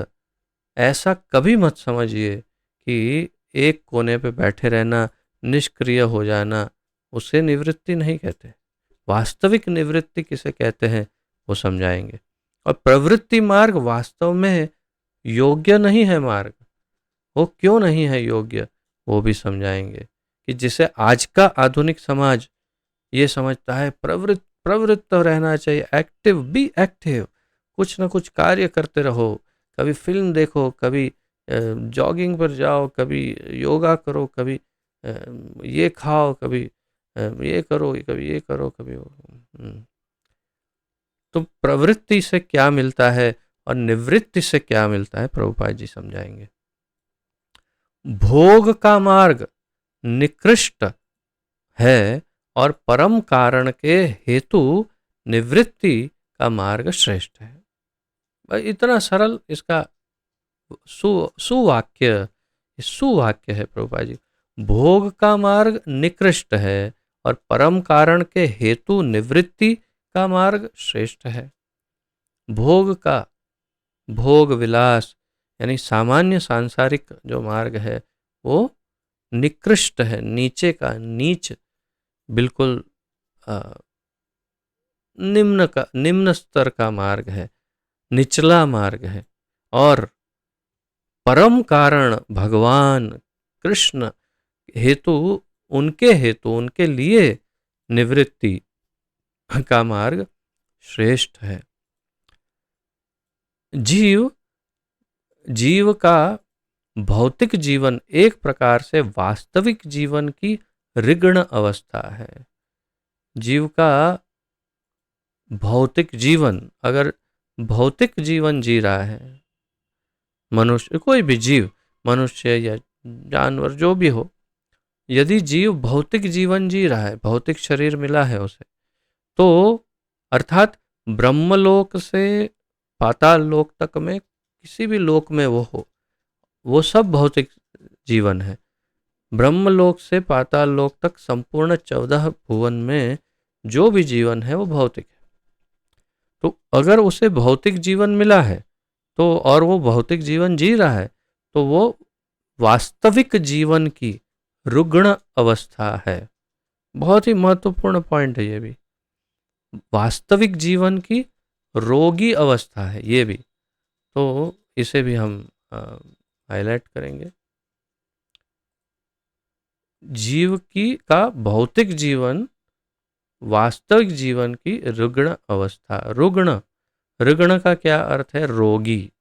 ऐसा कभी मत समझिए कि एक कोने पे बैठे रहना, निष्क्रिय हो जाना, उसे निवृत्ति नहीं कहते। वास्तविक निवृत्ति किसे कहते हैं वो समझाएंगे। और प्रवृत्ति मार्ग वास्तव में योग्य नहीं है मार्ग। वो क्यों नहीं है योग्य, वो भी समझाएंगे कि जिसे आज का आधुनिक समाज ये समझता है प्रवृत्त रहना चाहिए, एक्टिव, बी एक्टिव, कुछ ना कुछ कार्य करते रहो, कभी फिल्म देखो, कभी जॉगिंग पर जाओ, कभी योगा करो, कभी ये खाओ, कभी ये करो, कभी ये करो, कभी वो। तो प्रवृत्ति से क्या मिलता है और निवृत्ति से क्या मिलता है, प्रभुपाद जी समझाएंगे। भोग का मार्ग निकृष्ट है और परम कारण के हेतु निवृत्ति का मार्ग श्रेष्ठ है। भाई इतना सरल इसका सुवाक्य है प्रभुपाद जी। भोग का मार्ग निकृष्ट है और परम कारण के हेतु निवृत्ति का मार्ग श्रेष्ठ है। भोग विलास यानी सामान्य सांसारिक जो मार्ग है वो निकृष्ट है, नीचे का, नीच, बिल्कुल निम्न स्तर का मार्ग है, निचला मार्ग है। और परम कारण भगवान कृष्ण उनके लिए निवृत्ति का मार्ग श्रेष्ठ है। जीव का भौतिक जीवन एक प्रकार से वास्तविक जीवन की ऋग्ण अवस्था है। जीव का भौतिक जीवन, अगर भौतिक जीवन जी रहा है मनुष्य, कोई भी जीव, मनुष्य या जानवर जो भी हो, यदि जीव भौतिक जीवन जी रहा है, भौतिक शरीर मिला है उसे, तो अर्थात ब्रह्मलोक से पाताल लोक तक में किसी भी लोक में वो हो, वो सब भौतिक जीवन है। ब्रह्मलोक से पाताल लोक तक संपूर्ण 14 भुवन में जो भी जीवन है वो भौतिक है। तो अगर उसे भौतिक जीवन मिला है तो, और वो भौतिक जीवन जी रहा है, तो वो वास्तविक जीवन की रुग्ण अवस्था है। बहुत ही महत्वपूर्ण पॉइंट है ये भी। वास्तविक जीवन की रोगी अवस्था है ये भी, तो इसे भी हम हाईलाइट करेंगे। जीव की का भौतिक जीवन वास्तविक जीवन की रुग्ण अवस्था। रुग्ण, रुग्ण का क्या अर्थ है? रोगी।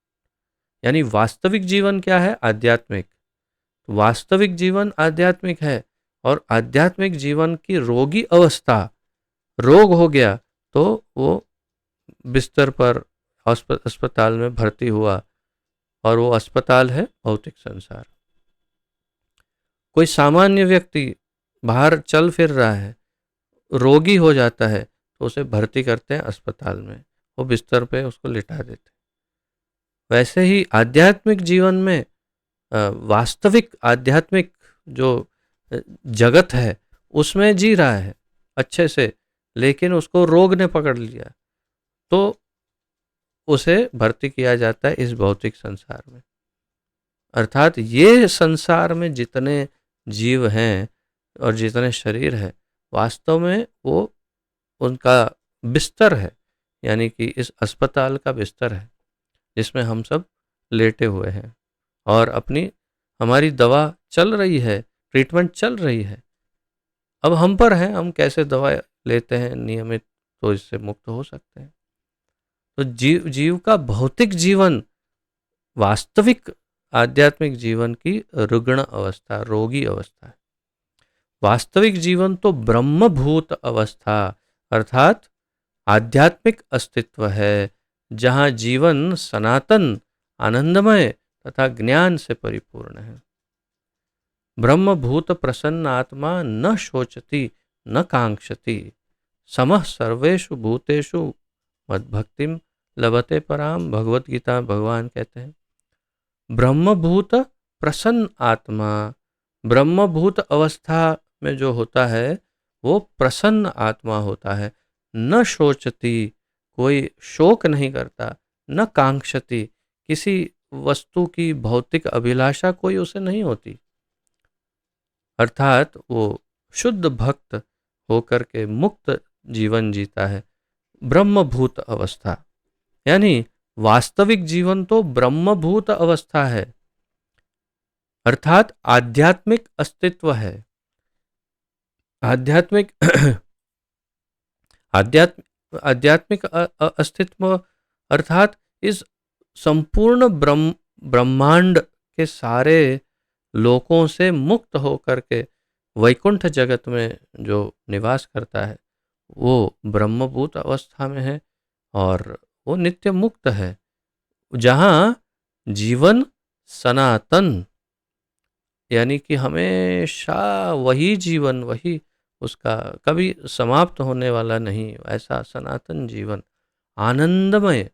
यानी वास्तविक जीवन क्या है? आध्यात्मिक। वास्तविक जीवन आध्यात्मिक है, और आध्यात्मिक जीवन की रोगी अवस्था, रोग हो गया तो वो बिस्तर पर अस्पताल में भर्ती हुआ, और वो अस्पताल है भौतिक संसार। कोई सामान्य व्यक्ति बाहर चल फिर रहा है, रोगी हो जाता है, तो उसे भर्ती करते हैं अस्पताल में, वो बिस्तर पे उसको लिटा देते हैं। वैसे ही आध्यात्मिक जीवन में वास्तविक आध्यात्मिक जो जगत है उसमें जी रहा है अच्छे से, लेकिन उसको रोग ने पकड़ लिया, तो उसे भर्ती किया जाता है इस भौतिक संसार में। अर्थात ये संसार में जितने जीव हैं और जितने शरीर है, वास्तव में वो उनका बिस्तर है, यानी कि इस अस्पताल का बिस्तर है जिसमें हम सब लेटे हुए हैं, और अपनी हमारी दवा चल रही है, ट्रीटमेंट चल रही है। अब हम पर है, हम कैसे दवा लेते हैं नियमित, तो इससे मुक्त हो सकते हैं। तो जीव का भौतिक जीवन वास्तविक आध्यात्मिक जीवन की रुग्ण अवस्था, रोगी अवस्था है। वास्तविक जीवन तो ब्रह्मभूत अवस्था अर्थात आध्यात्मिक अस्तित्व है, जहाँ जीवन सनातन, आनंदमय तथा ज्ञान से परिपूर्ण है। ब्रह्मभूत प्रसन्न आत्मा न शोचती न कांक्षति, समः सर्वेषु भूतेषु मद्भक्तिम लभते पराम। भगवत गीता भगवान कहते हैं ब्रह्मभूत प्रसन्न आत्मा, ब्रह्मभूत अवस्था में जो होता है वो प्रसन्न आत्मा होता है। न शोचती, कोई शोक नहीं करता, न कांक्षति, किसी वस्तु की भौतिक अभिलाषा कोई उसे नहीं होती। अर्थात वो शुद्ध भक्त होकर के मुक्त जीवन जीता है। ब्रह्मभूत अवस्था यानी वास्तविक जीवन तो ब्रह्मभूत अवस्था है, अर्थात आध्यात्मिक अस्तित्व है। आध्यात्मिक आध्यात्मिक अस्तित्व अर्थात इस संपूर्ण ब्रह्मांड के सारे लोकों से मुक्त होकर के वैकुंठ जगत में जो निवास करता है वो ब्रह्मभूत अवस्था में है, और वो नित्य मुक्त है, जहाँ जीवन सनातन, यानी कि हमेशा वही जीवन, वही उसका कभी समाप्त होने वाला नहीं, ऐसा सनातन जीवन आनंदमय,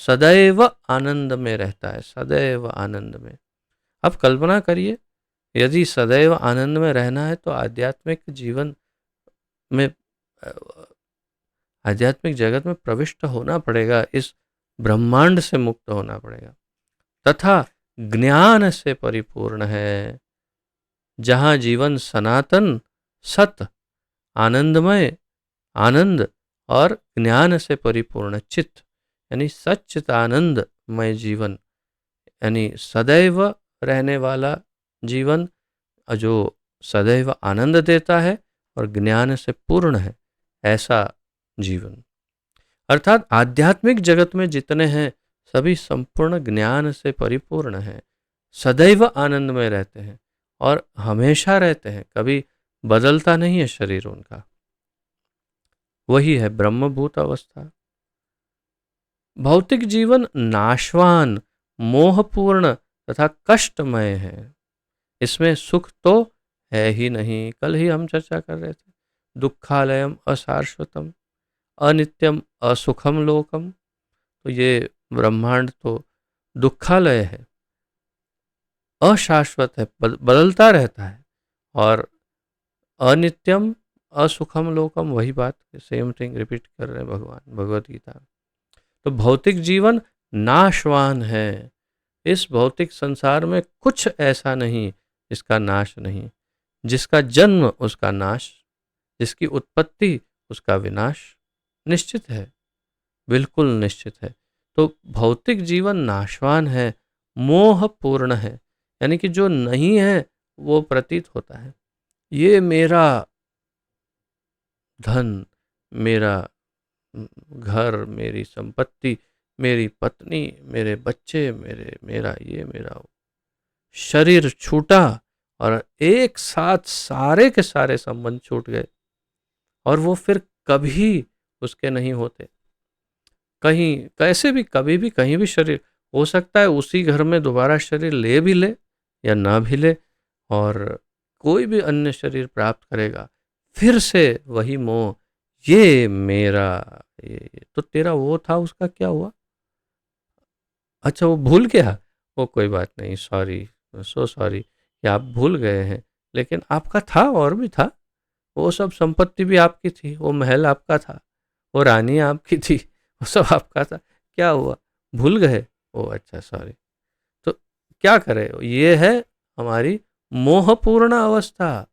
सदैव आनंद में रहता है, सदैव आनंद में। अब कल्पना करिए, यदि सदैव आनंद में रहना है तो आध्यात्मिक जीवन में, आध्यात्मिक जगत में प्रविष्ट होना पड़ेगा, इस ब्रह्मांड से मुक्त होना पड़ेगा, तथा ज्ञान से परिपूर्ण है, जहाँ जीवन सनातन, सत, आनंदमय, आनंद और ज्ञान से परिपूर्ण चित्त, यानी सच्चिदानंदमय जीवन, यानी सदैव रहने वाला जीवन जो सदैव आनंद देता है और ज्ञान से पूर्ण है, ऐसा जीवन। अर्थात आध्यात्मिक जगत में जितने हैं सभी संपूर्ण ज्ञान से परिपूर्ण हैं, सदैव आनंद में रहते हैं और हमेशा रहते हैं, कभी बदलता नहीं है शरीर उनका, वही है ब्रह्मभूत अवस्था। भौतिक जीवन नाशवान, मोहपूर्ण तथा कष्टमय है। इसमें सुख तो है ही नहीं। कल ही हम चर्चा कर रहे थे, दुखालयम अशाश्वतम अनित्यम असुखम लोकम। तो ये ब्रह्मांड तो दुखालय है, अशाश्वत है, बदलता रहता है, और अनित्यम असुखम लोकम, वही बात, सेम थिंग रिपीट कर रहे हैं भगवान भगवत गीता में। तो भौतिक जीवन नाशवान है। इस भौतिक संसार में कुछ ऐसा नहीं जिसका नाश नहीं, जिसका जन्म उसका नाश, जिसकी उत्पत्ति उसका विनाश निश्चित है, बिल्कुल निश्चित है। तो भौतिक जीवन नाशवान है, मोहपूर्ण है, यानी कि जो नहीं है वो प्रतीत होता है। ये मेरा धन, मेरा घर, मेरी संपत्ति, मेरी पत्नी, मेरे बच्चे, मेरा ये, मेरा वो। शरीर छूटा और एक साथ सारे के सारे संबंध छूट गए, और वो फिर कभी उसके नहीं होते। कहीं कैसे भी, कभी भी, कहीं भी शरीर हो सकता है, उसी घर में दोबारा शरीर ले भी ले या ना भी ले, और कोई भी अन्य शरीर प्राप्त करेगा, फिर से वही मोह, ये मेरा, ये तो तेरा वो था, उसका क्या हुआ? अच्छा वो भूल गया, वो कोई बात नहीं, सॉरी, सो सॉरी कि आप भूल गए हैं, लेकिन आपका था, और भी था। वो सब संपत्ति भी आपकी थी, वो महल आपका था, वो रानी आपकी थी, वो सब आपका था। क्या हुआ, भूल गए? ओ अच्छा, सॉरी। तो क्या करें, ये है हमारी मोहपूर्ण अवस्था,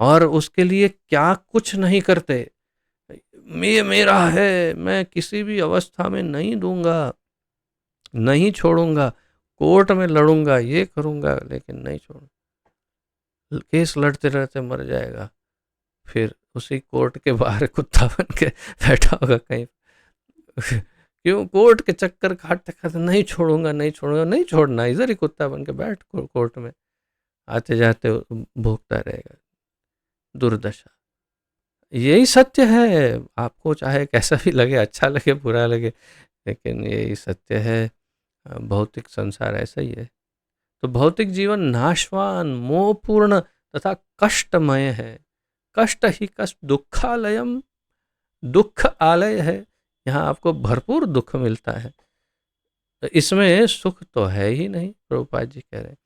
और उसके लिए क्या कुछ नहीं करते। ये मेरा है, मैं किसी भी अवस्था में नहीं दूंगा, नहीं छोड़ूंगा, कोर्ट में लड़ूंगा, ये करूंगा, लेकिन नहीं छोड़ूंगा। केस लड़ते लड़ते मर जाएगा, फिर उसी कोर्ट के बाहर कुत्ता बन के बैठा होगा कहीं। क्यों? कोर्ट के चक्कर काटते काटते, नहीं छोड़ूंगा, नहीं छोड़ूंगा, नहीं छोड़ना, इधर ही कुत्ता बन के बैठ कोर्ट में, आते जाते भोगता रहेगा। दुर्दशा, यही सत्य है। आपको चाहे कैसा भी लगे, अच्छा लगे, बुरा लगे, लेकिन यही सत्य है। भौतिक संसार ऐसा ही है। तो भौतिक जीवन नाशवान, मोहपूर्ण तथा कष्टमय है। कष्ट ही कष्ट, दुखालयम, दुख आलय है। यहाँ आपको भरपूर दुख मिलता है, तो इसमें सुख तो है ही नहीं। प्रभुपाद जी कह रहे हैं,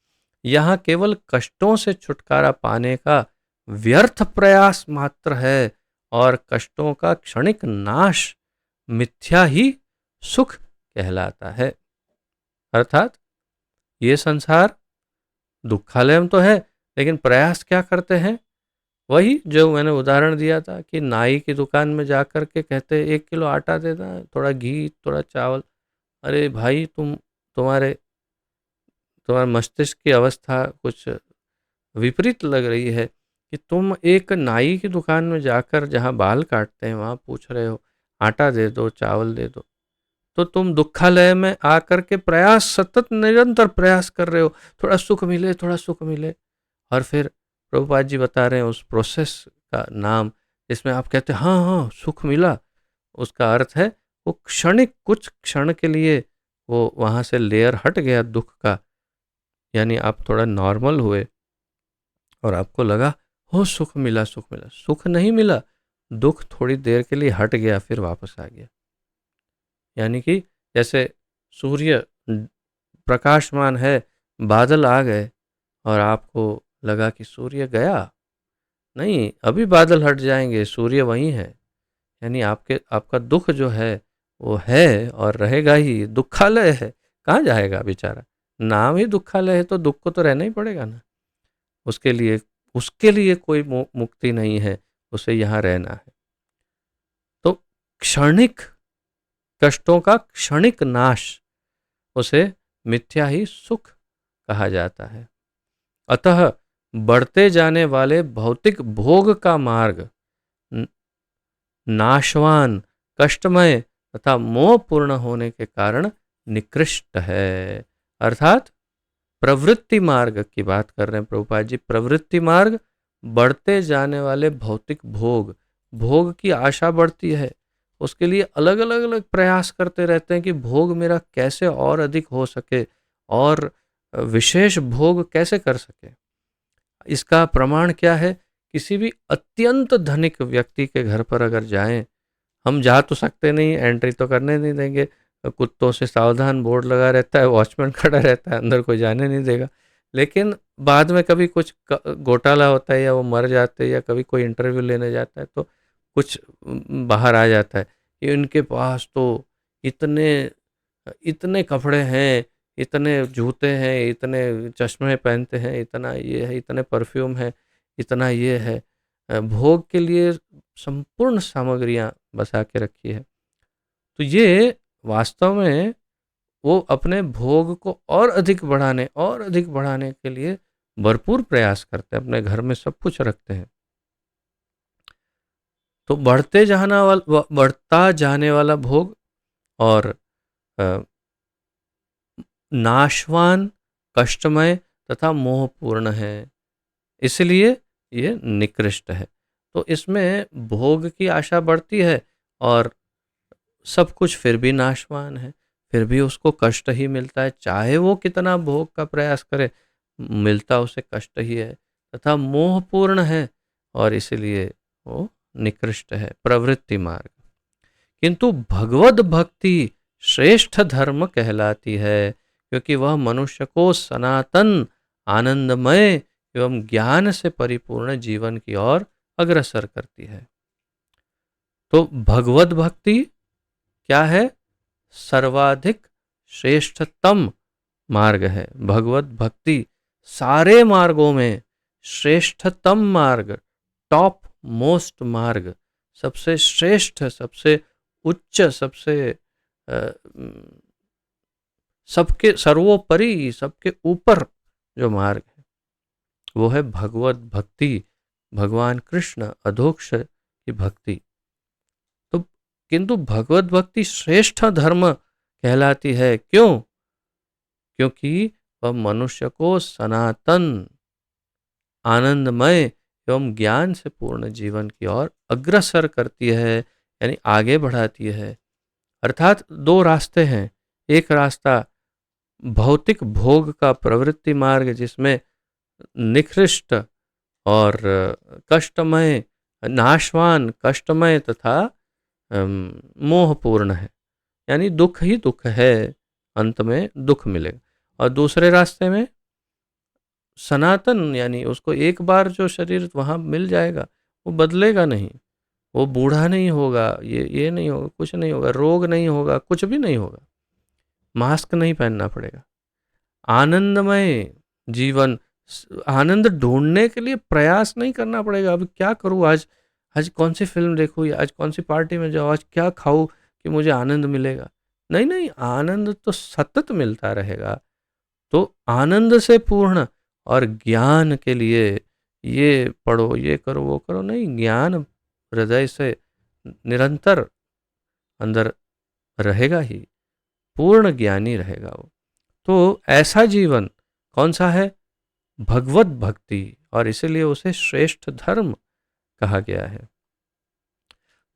यहाँ केवल कष्टों से छुटकारा पाने का व्यर्थ प्रयास मात्र है, और कष्टों का क्षणिक नाश मिथ्या ही सुख कहलाता है। अर्थात ये संसार दुखालयम तो है, लेकिन प्रयास क्या करते हैं? वही जो मैंने उदाहरण दिया था कि नाई की दुकान में जाकर के कहते 1 किलो आटा देना, थोड़ा घी, थोड़ा चावल। अरे भाई, तुम्हारे तुम्हारे मस्तिष्क की अवस्था कुछ विपरीत लग रही है कि तुम एक नाई की दुकान में जाकर, जहाँ बाल काटते हैं, वहाँ पूछ रहे हो आटा दे दो, चावल दे दो। तो तुम दुखालय में आकर के प्रयास, सतत निरंतर प्रयास कर रहे हो, थोड़ा सुख मिले, थोड़ा सुख मिले। और फिर प्रभुपाद जी बता रहे हैं उस प्रोसेस का नाम, जिसमें आप कहते हैं हाँ हाँ सुख मिला, उसका अर्थ है वो क्षणिक, कुछ क्षण के लिए वो वहाँ से लेयर हट गया दुख का, यानी आप थोड़ा नॉर्मल हुए और आपको लगा हो सुख मिला, सुख मिला। सुख नहीं मिला, दुख थोड़ी देर के लिए हट गया, फिर वापस आ गया। यानी कि जैसे सूर्य प्रकाशमान है, बादल आ गए, और आपको लगा कि सूर्य गया, नहीं, अभी बादल हट जाएंगे, सूर्य वहीं है। यानी आपका दुख जो है वो है और रहेगा ही, दुखालय है, कहाँ जाएगा बेचारा? नाम ही दुखालय है, तो दुख को तो रहना ही पड़ेगा ना। उसके लिए कोई मुक्ति नहीं है, उसे यहाँ रहना है। तो क्षणिक कष्टों का क्षणिक नाश, उसे मिथ्या ही सुख कहा जाता है। अतः बढ़ते जाने वाले भौतिक भोग का मार्ग नाशवान, कष्टमय तथा मोहपूर्ण होने के कारण निकृष्ट है। अर्थात प्रवृत्ति मार्ग की बात कर रहे हैं प्रभुपाद जी। प्रवृत्ति मार्ग बढ़ते जाने वाले भौतिक भोग, भोग की आशा बढ़ती है, उसके लिए अलग अलग अलग प्रयास करते रहते हैं कि भोग मेरा कैसे और अधिक हो सके और विशेष भोग कैसे कर सके। इसका प्रमाण क्या है? किसी भी अत्यंत धनिक व्यक्ति के घर पर अगर जाएं, हम जा तो सकते नहीं, एंट्री तो करने नहीं देंगे, कुत्तों से सावधान बोर्ड लगा रहता है, वॉचमैन खड़ा रहता है, अंदर कोई जाने नहीं देगा। लेकिन बाद में कभी कुछ घोटाला होता है या वो मर जाते हैं या कभी कोई इंटरव्यू लेने जाता है तो कुछ बाहर आ जाता है कि उनके पास तो इतने इतने कपड़े हैं, इतने जूते हैं, इतने चश्मे पहनते हैं, इतना ये है, इतने परफ्यूम है, इतना ये है। भोग के लिए संपूर्ण सामग्रियाँ बसा के रखी है। तो ये वास्तव में वो अपने भोग को और अधिक बढ़ाने के लिए भरपूर प्रयास करते हैं, अपने घर में सब कुछ रखते हैं। तो बढ़ता जाने वाला भोग और नाशवान, कष्टमय तथा मोहपूर्ण है, इसलिए ये निकृष्ट है। तो इसमें भोग की आशा बढ़ती है और सब कुछ फिर भी नाशवान है, फिर भी उसको कष्ट ही मिलता है, चाहे वो कितना भोग का प्रयास करे, मिलता उसे कष्ट ही है, तथा मोहपूर्ण है और इसलिए वो निकृष्ट है, प्रवृत्ति मार्ग। किंतु भगवत भक्ति श्रेष्ठ धर्म कहलाती है, क्योंकि वह मनुष्य को सनातन, आनंदमय एवं ज्ञान से परिपूर्ण जीवन की ओर अग्रसर करती है। तो भगवत भक्ति क्या है? सर्वाधिक श्रेष्ठतम मार्ग है। भगवत भक्ति सारे मार्गों में श्रेष्ठतम मार्ग, टॉप मोस्ट मार्ग, सबसे श्रेष्ठ, सबसे उच्च, सबसे सबके सर्वोपरि, सबके ऊपर जो मार्ग है वो है भगवत भक्ति, भगवान कृष्ण अधोक्ष की भक्ति। तो किंतु भगवत भक्ति श्रेष्ठ धर्म कहलाती है, क्यों? क्योंकि वह मनुष्य को सनातन, आनंदमय एवं ज्ञान से पूर्ण जीवन की ओर अग्रसर करती है, यानी आगे बढ़ाती है। अर्थात दो रास्ते हैं, एक रास्ता भौतिक भोग का प्रवृत्ति मार्ग, जिसमें निकृष्ट और कष्टमय, नाशवान, कष्टमय तथा मोहपूर्ण है, यानी दुख ही दुख है, अंत में दुख मिलेगा। और दूसरे रास्ते में सनातन, यानी उसको एक बार जो शरीर वहाँ मिल जाएगा वो बदलेगा नहीं, वो बूढ़ा नहीं होगा, ये नहीं होगा, कुछ नहीं होगा, रोग नहीं होगा, कुछ भी नहीं होगा, मास्क नहीं पहनना पड़ेगा, आनंदमय जीवन, आनंद ढूंढने के लिए प्रयास नहीं करना पड़ेगा। अब क्या करूँ, आज आज कौन सी फिल्म देखूँ, या आज कौन सी पार्टी में जाऊँ, आज क्या खाऊँ कि मुझे आनंद मिलेगा? नहीं नहीं, आनंद तो सतत मिलता रहेगा। तो आनंद से पूर्ण और ज्ञान के लिए ये पढ़ो, ये करो, वो करो, नहीं, ज्ञान हृदय से निरंतर अंदर रहेगा ही, पूर्ण ज्ञानी रहेगा वो। तो ऐसा जीवन कौन सा है? भगवत भक्ति, और इसीलिए उसे श्रेष्ठ धर्म कहा गया है।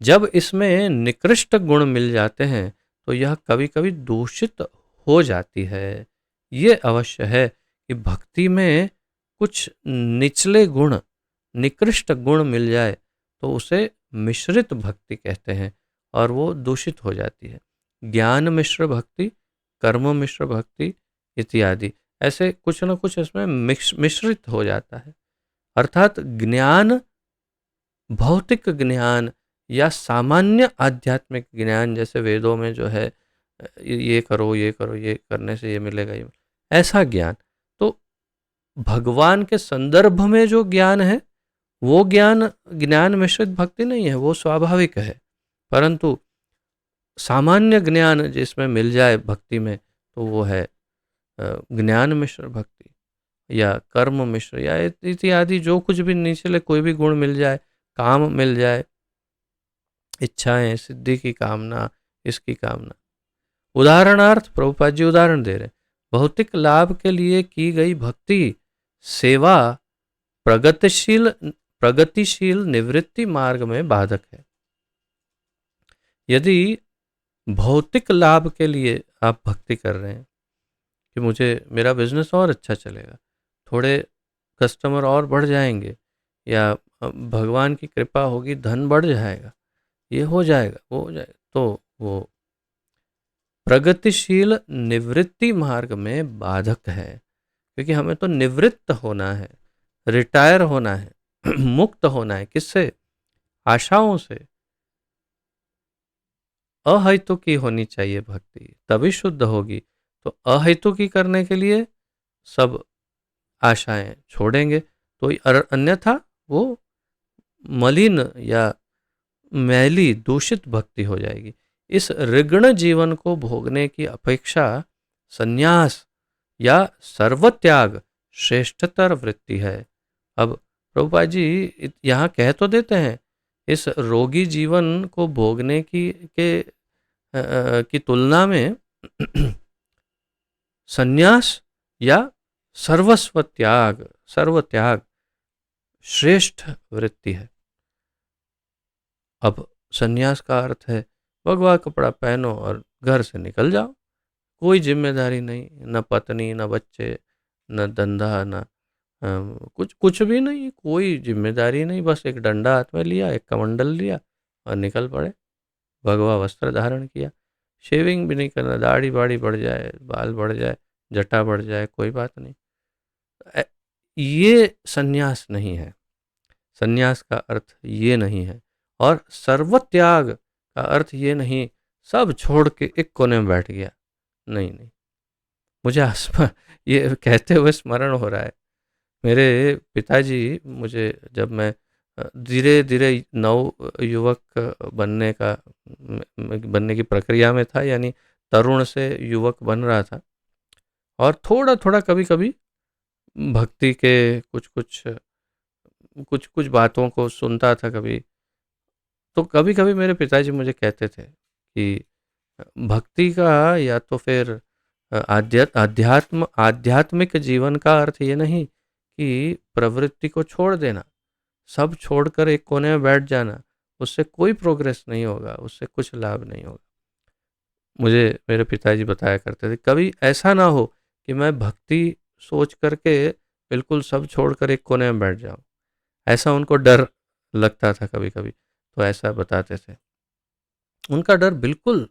जब इसमें निकृष्ट गुण मिल जाते हैं तो यह कभी कभी दूषित हो जाती है। ये अवश्य है कि भक्ति में कुछ निचले गुण, निकृष्ट गुण मिल जाए तो उसे मिश्रित भक्ति कहते हैं और वो दूषित हो जाती है। ज्ञान मिश्र भक्ति, कर्म मिश्र भक्ति इत्यादि, ऐसे कुछ न कुछ इसमें मिश्रित हो जाता है। अर्थात ज्ञान, भौतिक ज्ञान या सामान्य आध्यात्मिक ज्ञान, जैसे वेदों में जो है ये करो, ये करो, ये करने से ये मिलेगा, ये ऐसा ज्ञान, तो भगवान के संदर्भ में जो ज्ञान है वो ज्ञान मिश्रित भक्ति नहीं है, वो स्वाभाविक है। परंतु सामान्य ज्ञान जिसमें मिल जाए भक्ति में तो वो है ज्ञान मिश्र भक्ति, या कर्म मिश्र, या इत्यादि, जो कुछ भी निचले कोई भी गुण मिल जाए, काम मिल जाए, इच्छाएं, सिद्धि की कामना, इसकी कामना। उदाहरणार्थ प्रभुपाद जी उदाहरण दे रहे, भौतिक लाभ के लिए की गई भक्ति, सेवा, प्रगतिशील निवृत्ति मार्ग में बाधक है। यदि भौतिक लाभ के लिए आप भक्ति कर रहे हैं कि मुझे मेरा बिजनेस और अच्छा चलेगा, थोड़े कस्टमर और बढ़ जाएंगे, या भगवान की कृपा होगी धन बढ़ जाएगा, ये हो जाएगा वो हो जाएगा, तो वो प्रगतिशील निवृत्ति मार्ग में बाधक है। क्योंकि हमें तो निवृत्त होना है, रिटायर होना है, मुक्त होना है। किससे? आशाओं से। अहेतु की होनी चाहिए भक्ति, तभी शुद्ध होगी। तो अहेतु की करने के लिए सब आशाएं छोड़ेंगे, तो अन्यथा वो मलिन या मैली दूषित भक्ति हो जाएगी। इस ऋग्ण जीवन को भोगने की अपेक्षा संन्यास या सर्वत्याग श्रेष्ठतर वृत्ति है। अब प्रभुपाद जी यहाँ कह तो देते हैं, इस रोगी जीवन को भोगने की तुलना में संन्यास या सर्वत्याग श्रेष्ठ वृत्ति है। अब संन्यास का अर्थ है भगवा कपड़ा पहनो और घर से निकल जाओ, कोई जिम्मेदारी नहीं, न पत्नी, न बच्चे, न धंधा, न कुछ भी नहीं, कोई जिम्मेदारी नहीं, बस एक डंडा हाथ में लिया, एक कमंडल लिया और निकल पड़े। भगवा वस्त्र धारण किया, शेविंग भी नहीं करना, दाढ़ी बाड़ी बढ़ जाए, बाल बढ़ जाए, जटा बढ़ जाए, कोई बात नहीं। ये संन्यास नहीं है। संन्यास का अर्थ ये नहीं है। और सर्वत्याग का अर्थ ये नहीं सब छोड़ के एक कोने में बैठ गया, नहीं नहीं। मुझे ये कहते हुए स्मरण हो रहा है, मेरे पिताजी मुझे, जब मैं धीरे धीरे नव युवक बनने की प्रक्रिया में था, यानी तरुण से युवक बन रहा था, और थोड़ा थोड़ा कभी कभी भक्ति के कुछ बातों को सुनता था कभी, तो कभी कभी मेरे पिताजी मुझे कहते थे कि भक्ति का या तो फिर आध्यात्मिक जीवन का अर्थ ये नहीं कि प्रवृत्ति को छोड़ देना, सब छोड़कर एक कोने में बैठ जाना, उससे कोई प्रोग्रेस नहीं होगा, उससे कुछ लाभ नहीं होगा। मुझे मेरे पिताजी बताया करते थे, कभी ऐसा ना हो कि मैं भक्ति सोच करके बिल्कुल सब छोड़कर एक कोने में बैठ जाऊं, ऐसा उनको डर लगता था कभी कभी, तो ऐसा बताते थे। उनका डर बिल्कुल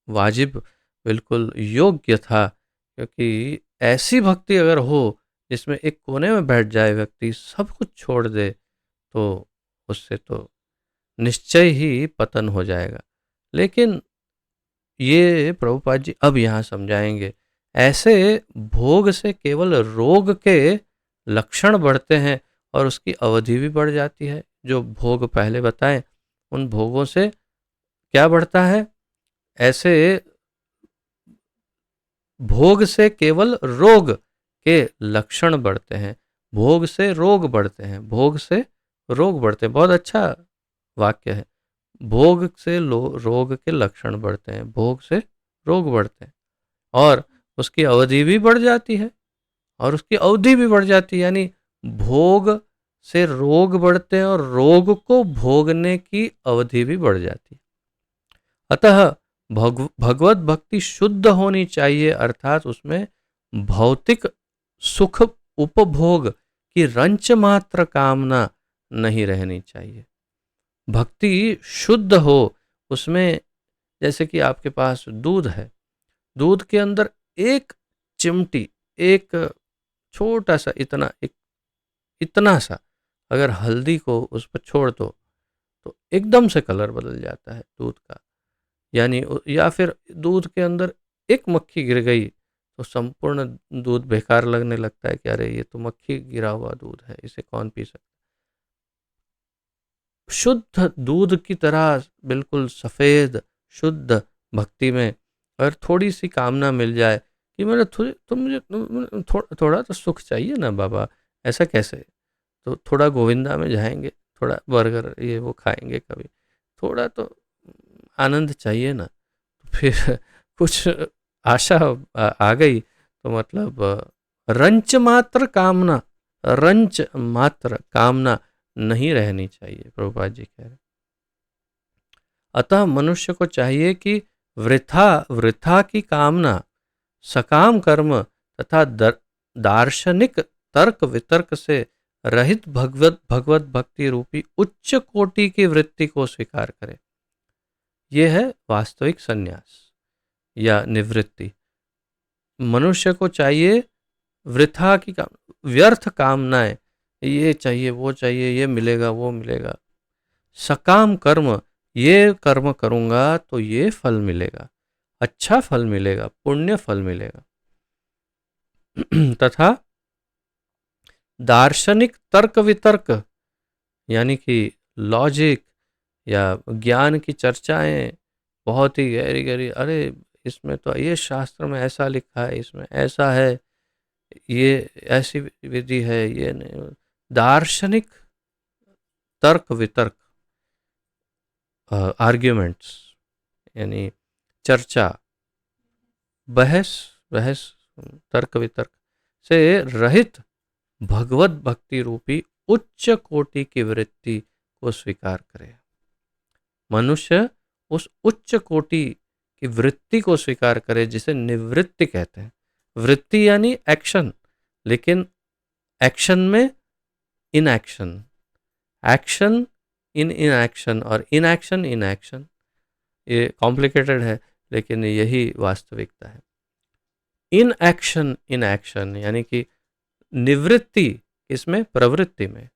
वाजिब, बिल्कुल योग्य था, क्योंकि ऐसी भक्ति अगर हो जिसमें एक कोने में बैठ जाए व्यक्ति, सब कुछ छोड़ दे, तो उससे तो निश्चय ही पतन हो जाएगा। लेकिन ये प्रभुपाद जी अब यहाँ समझाएंगे, ऐसे भोग से केवल रोग के लक्षण बढ़ते हैं और उसकी अवधि भी बढ़ जाती है। जो भोग पहले बताएं, उन भोगों से क्या बढ़ता है? ऐसे भोग से केवल रोग के लक्षण बढ़ते हैं, भोग से रोग बढ़ते हैं, भोग से रोग बढ़ते हैं। बहुत अच्छा वाक्य है, भोग से रोग के लक्षण बढ़ते हैं, भोग से रोग बढ़ते हैं, और उसकी अवधि भी बढ़ जाती है, और उसकी अवधि भी बढ़ जाती है, यानी भोग से रोग बढ़ते हैं और रोग को भोगने की अवधि भी बढ़ जाती है। अतः भगवत भक्ति शुद्ध होनी चाहिए, अर्थात उसमें भौतिक सुख उपभोग की रंच मात्र कामना नहीं रहनी चाहिए। भक्ति शुद्ध हो, उसमें जैसे कि आपके पास दूध है, दूध के अंदर एक चिमटी, एक छोटा सा इतना सा अगर हल्दी को उस पर छोड़ दो तो एकदम से कलर बदल जाता है दूध का। यानी या फिर दूध के अंदर एक मक्खी गिर गई तो संपूर्ण दूध बेकार लगने लगता है कि अरे ये तो मक्खी गिरा हुआ दूध है, इसे कौन पी सकता। शुद्ध दूध की तरह बिल्कुल सफ़ेद शुद्ध भक्ति में अगर थोड़ी सी कामना मिल जाए कि मेरा मुझे थोड़ा तो सुख चाहिए ना बाबा, ऐसा कैसे, तो थोड़ा गोविंदा में जाएंगे, थोड़ा बर्गर ये वो खाएंगे, कभी थोड़ा तो आनंद चाहिए ना, फिर कुछ आशा आ गई तो मतलब रंच मात्र कामना रंच मात्र कामना नहीं रहनी चाहिए, प्रभुपाद जी कह रहे। अतः मनुष्य को चाहिए कि वृथा वृथा की कामना, सकाम कर्म तथा दार्शनिक तर्क वितर्क से रहित भगवत भगवत भक्ति रूपी उच्च कोटि की वृत्ति को स्वीकार करे। यह है वास्तविक संन्यास या निवृत्ति। मनुष्य को चाहिए वृथा की व्यर्थ कामनाएं, ये चाहिए वो चाहिए, ये मिलेगा वो मिलेगा। सकाम कर्म, ये कर्म करूंगा तो ये फल मिलेगा, अच्छा फल मिलेगा, पुण्य फल मिलेगा। तथा दार्शनिक तर्क वितर्क यानी कि लॉजिक या ज्ञान की चर्चाएं बहुत ही गहरी गहरी, अरे इसमें तो ये शास्त्र में ऐसा लिखा है, इसमें ऐसा है, ये ऐसी विधि है, ये नहीं। दार्शनिक तर्क वितर्क, आर्ग्यूमेंट्स यानी चर्चा, बहस बहस, तर्क वितर्क से रहित भगवत भक्ति रूपी उच्च कोटि की वृत्ति को स्वीकार करे। मनुष्य उस उच्च कोटि की वृत्ति को स्वीकार करे जिसे निवृत्ति कहते हैं। वृत्ति यानी एक्शन, लेकिन एक्शन में इनएक्शन, एक्शन इन इनएक्शन और इनएक्शन इन एक्शन। ये कॉम्प्लिकेटेड है लेकिन यही वास्तविकता है। इन एक्शन यानी कि निवृत्ति इसमें प्रवृत्ति में,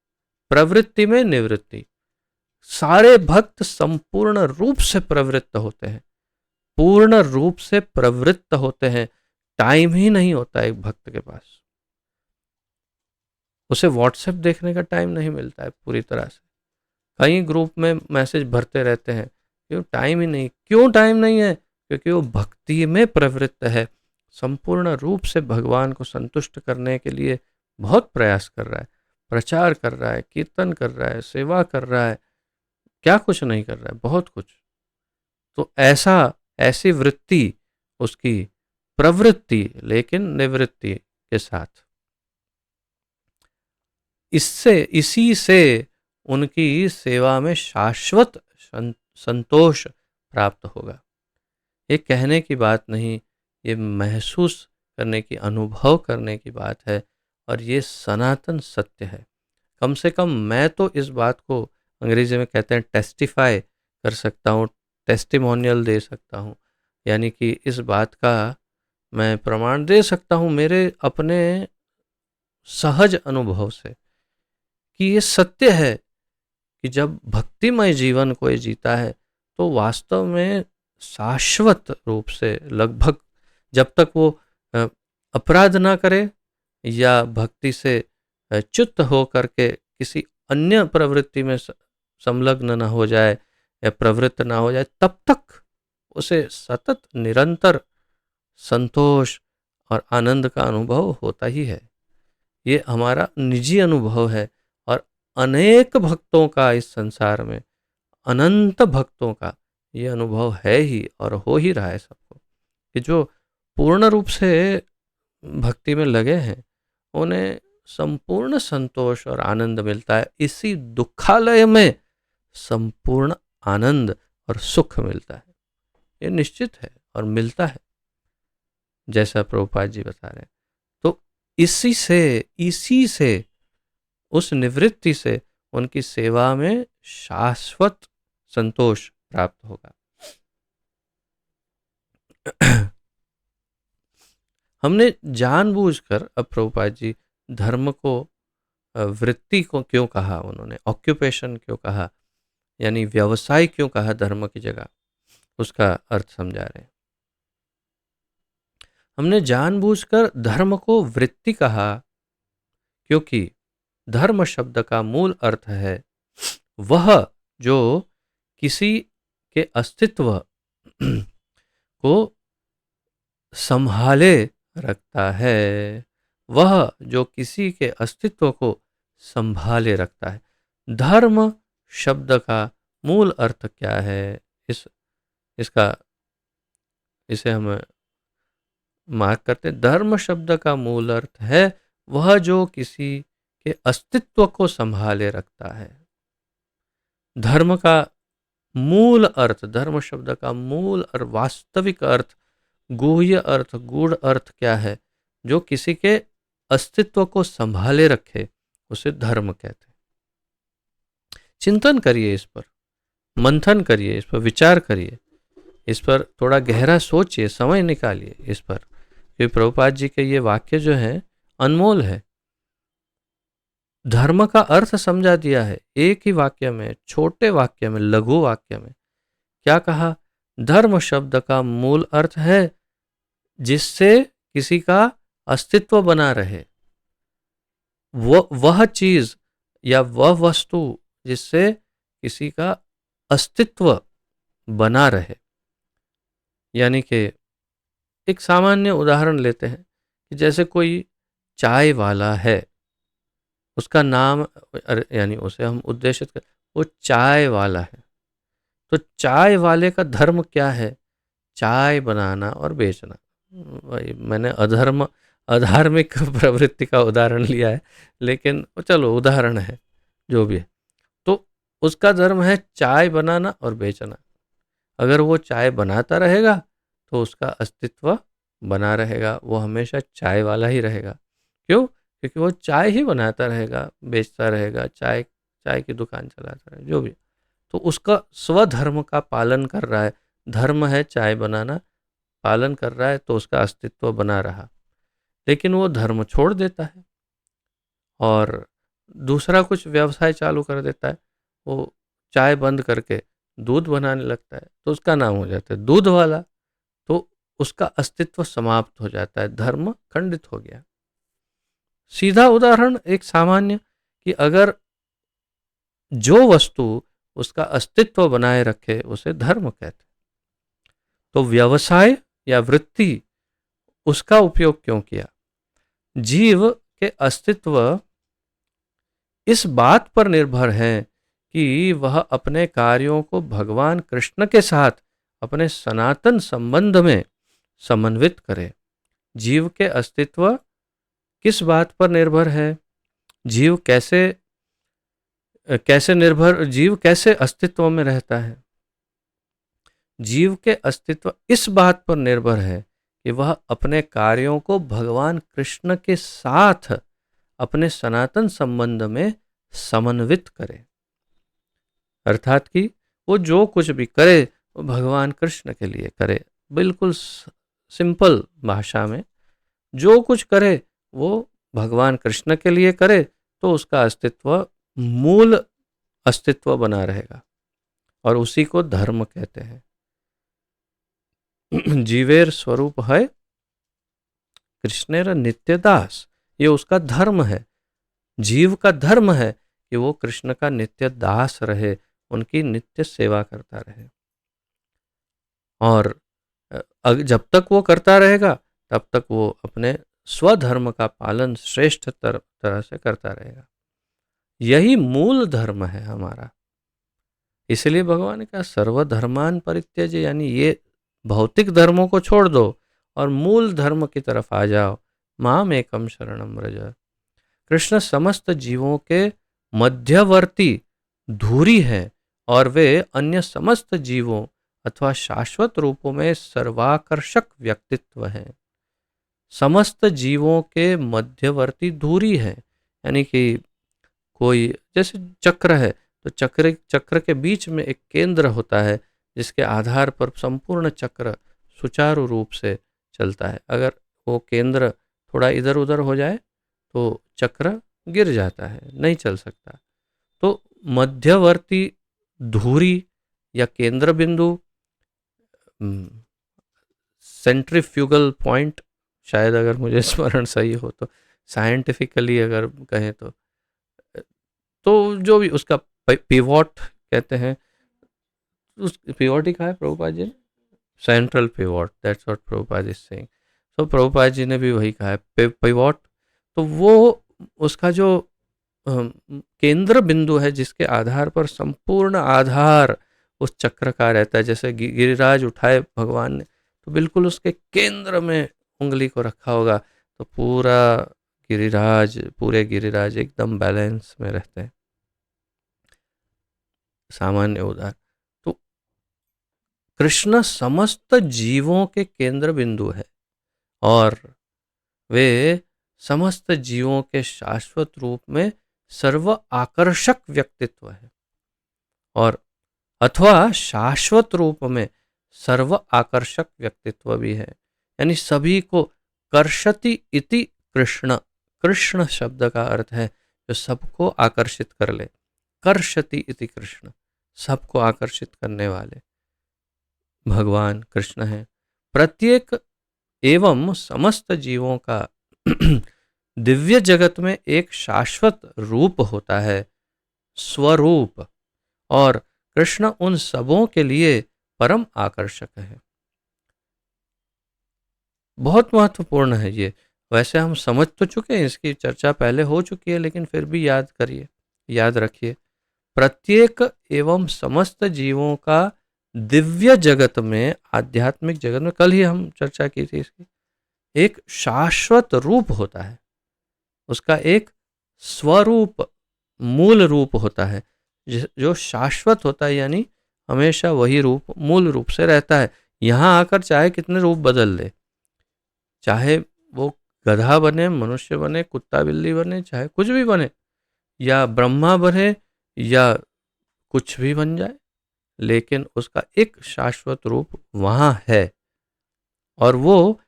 प्रवृत्ति में निवृत्ति। सारे भक्त संपूर्ण रूप से प्रवृत्त होते हैं, पूर्ण रूप से प्रवृत्त होते हैं। टाइम ही नहीं होता एक भक्त के पास, उसे व्हाट्सएप देखने का टाइम नहीं मिलता है पूरी तरह से। कई ग्रुप में मैसेज भरते रहते हैं, क्यों टाइम ही नहीं। क्यों टाइम नहीं है? क्योंकि वो भक्ति में प्रवृत्त है, संपूर्ण रूप से भगवान को संतुष्ट करने के लिए बहुत प्रयास कर रहा है, प्रचार कर रहा है, कीर्तन कर रहा है, सेवा कर रहा है, क्या कुछ नहीं कर रहा है, बहुत कुछ। तो ऐसी वृत्ति उसकी प्रवृत्ति, लेकिन निवृत्ति के साथ। इसी से उनकी सेवा में शाश्वत संतोष प्राप्त होगा। ये कहने की बात नहीं, ये महसूस करने की, अनुभव करने की बात है, और ये सनातन सत्य है। कम से कम मैं तो इस बात को, अंग्रेजी में कहते हैं टेस्टिफाई कर सकता हूँ, टेस्टिमोनियल दे सकता हूँ, यानी कि इस बात का मैं प्रमाण दे सकता हूँ मेरे अपने सहज अनुभव से कि ये सत्य है कि जब भक्तिमय जीवन कोई जीता है तो वास्तव में शाश्वत रूप से, लगभग जब तक वो अपराध ना करे या भक्ति से च्युत हो करके किसी अन्य प्रवृत्ति में संलग्न ना हो जाए या प्रवृत्त ना हो जाए, तब तक उसे सतत निरंतर संतोष और आनंद का अनुभव होता ही है। ये हमारा निजी अनुभव है, और अनेक भक्तों का इस संसार में, अनंत भक्तों का ये अनुभव है ही और हो ही रहा है सबको, कि जो पूर्ण रूप से भक्ति में लगे हैं उन्हें संपूर्ण संतोष और आनंद मिलता है। इसी दुखालय में संपूर्ण आनंद और सुख मिलता है, ये निश्चित है और मिलता है, जैसा प्रभुपाद जी बता रहे हैं। तो इसी से उस निवृत्ति से उनकी सेवा में शाश्वत संतोष प्राप्त होगा। हमने जानबूझकर, अब प्रभुपाद जी धर्म को, वृत्ति को क्यों कहा, उन्होंने ऑक्यूपेशन क्यों कहा, यानी व्यवसाय क्यों कहा धर्म की जगह, उसका अर्थ समझा रहे हैं। हमने जानबूझकर धर्म को वृत्ति कहा क्योंकि धर्म शब्द का मूल अर्थ है वह जो किसी के अस्तित्व को संभाले रखता है, वह जो किसी के अस्तित्व को संभाले रखता है। धर्म शब्द का मूल अर्थ क्या है, इसे हम मार्क करते हैं। धर्म शब्द का मूल अर्थ है वह जो किसी के अस्तित्व को संभाले रखता है। धर्म का मूल अर्थ, धर्म शब्द का मूल और वास्तविक अर्थ, गुह्य अर्थ, गूढ़ अर्थ क्या है? जो किसी के अस्तित्व को संभाले रखे उसे धर्म कहते हैं। चिंतन करिए इस पर, मंथन करिए इस पर, विचार करिए इस पर, थोड़ा गहरा सोचिए, समय निकालिए इस पर, क्योंकि प्रभुपाद जी के ये वाक्य जो है अनमोल है। धर्म का अर्थ समझा दिया है एक ही वाक्य में, छोटे वाक्य में, लघु वाक्य में। क्या कहा? धर्म शब्द का मूल अर्थ है जिससे किसी का अस्तित्व बना रहे, वह चीज या वह वस्तु जिससे किसी का अस्तित्व बना रहे। यानी कि एक सामान्य उदाहरण लेते हैं कि जैसे कोई चाय वाला है, उसका नाम, यानी उसे हम उद्देशित कर, वो चाय वाला है, तो चाय वाले का धर्म क्या है? चाय बनाना और बेचना। भाई मैंने अधार्मिक प्रवृत्ति का उदाहरण लिया है, लेकिन चलो उदाहरण है जो भी है। तो उसका धर्म है चाय बनाना और बेचना। अगर वो चाय बनाता रहेगा तो उसका अस्तित्व बना रहेगा, वो हमेशा चाय वाला ही रहेगा। क्यों? क्योंकि वो चाय ही बनाता रहेगा, बेचता रहेगा, चाय की दुकान चलाता रहेगा, जो भी। तो उसका स्वधर्म का पालन कर रहा है, धर्म है चाय बनाना, पालन कर रहा है तो उसका अस्तित्व बना रहा। लेकिन वो धर्म छोड़ देता है और दूसरा कुछ व्यवसाय चालू कर देता है, वो चाय बंद करके दूध बनाने लगता है, तो उसका नाम हो जाता है दूध वाला, तो उसका अस्तित्व समाप्त हो जाता है, धर्म खंडित हो गया। सीधा उदाहरण एक सामान्य कि अगर जो वस्तु उसका अस्तित्व बनाए रखे उसे धर्म कहते। तो व्यवसाय या वृत्ति, उसका उपयोग क्यों किया? जीव के अस्तित्व इस बात पर निर्भर है कि वह अपने कार्यों को भगवान कृष्ण के साथ अपने सनातन संबंध में समन्वित करे। जीव के अस्तित्व किस बात पर निर्भर है? जीव कैसे अस्तित्व में रहता है? जीव के अस्तित्व इस बात पर निर्भर है कि वह अपने कार्यों को भगवान कृष्ण के साथ अपने सनातन संबंध में समन्वित करे। अर्थात कि वो जो कुछ भी करे वो भगवान कृष्ण के लिए करे। बिल्कुल सिंपल भाषा में जो कुछ करे वो भगवान कृष्ण के लिए करे, तो उसका अस्तित्व मूल अस्तित्व बना रहेगा और उसी को धर्म कहते हैं। जीवेर स्वरूप है कृष्णेर नित्य दास, ये उसका धर्म है। जीव का धर्म है कि वो कृष्ण का नित्य दास रहे, उनकी नित्य सेवा करता रहे। और जब तक वो करता रहेगा तब तक वो अपने स्वधर्म का पालन श्रेष्ठ तरह से करता रहेगा। यही मूल धर्म है हमारा। इसलिए भगवान ने कहा सर्वधर्मान परित्यज्य, यानी ये भौतिक धर्मों को छोड़ दो और मूल धर्म की तरफ आ जाओ। माम एकम शरणम व्रज। कृष्ण समस्त जीवों के मध्यवर्ती धुरी है और वे अन्य समस्त जीवों अथवा शाश्वत रूपों में सर्वाकर्षक व्यक्तित्व है। समस्त जीवों के मध्यवर्ती धुरी है, यानी कि कोई जैसे चक्र है तो चक्र के बीच में एक केंद्र होता है जिसके आधार पर संपूर्ण चक्र सुचारू रूप से चलता है। अगर वो केंद्र थोड़ा इधर उधर हो जाए तो चक्र गिर जाता है, नहीं चल सकता। तो मध्यवर्ती धुरी या केंद्र बिंदु, सेंट्रीफ्यूगल पॉइंट, शायद अगर मुझे स्मरण सही हो तो, साइंटिफिकली अगर कहें तो जो भी उसका पिवोट कहते हैं, उस पिवोट ही कहा है प्रभुपाद जी ने, central pivot, that's what Prabhupada is saying. तो प्रभुपाद जी ने भी वही कहा है पिवोट। तो वो उसका जो केंद्र बिंदु है जिसके आधार पर संपूर्ण आधार उस चक्र का रहता है। जैसे गिरिराज उठाए भगवान ने तो बिल्कुल उसके केंद्र में उंगली को रखा होगा तो पूरा गिरिराज, पूरे गिरिराज एकदम बैलेंस में रहते हैं, सामान्य उदाहरण। तो कृष्ण समस्त जीवों के केंद्र बिंदु है और वे समस्त जीवों के शाश्वत रूप में सर्व आकर्षक व्यक्तित्व है, और अथवा शाश्वत रूप में सर्व आकर्षक व्यक्तित्व भी है। यानी सभी को कर्षति इति कृष्ण, कृष्ण शब्द का अर्थ है जो सबको आकर्षित कर ले। कर्षति इति कृष्ण, सबको आकर्षित करने वाले भगवान कृष्ण हैं। प्रत्येक एवं समस्त जीवों का दिव्य जगत में एक शाश्वत रूप होता है, स्वरूप, और कृष्ण उन सबों के लिए परम आकर्षक है। बहुत महत्वपूर्ण है ये। वैसे हम समझ तो चुके हैं, इसकी चर्चा पहले हो चुकी है, लेकिन फिर भी याद करिए, याद रखिए। प्रत्येक एवं समस्त जीवों का दिव्य जगत में, आध्यात्मिक जगत में, कल ही हम चर्चा की थी इसकी, एक शाश्वत रूप होता है, उसका एक स्वरूप, मूल रूप होता है जो शाश्वत होता है, यानी हमेशा वही रूप मूल रूप से रहता है। यहाँ आकर चाहे कितने रूप बदल ले, चाहे वो गधा बने, मनुष्य बने, कुत्ता बिल्ली बने, चाहे कुछ भी बने, या ब्रह्मा बने, या कुछ भी बन जाए, लेकिन उसका एक शाश्वत रूप वहाँ है, और वो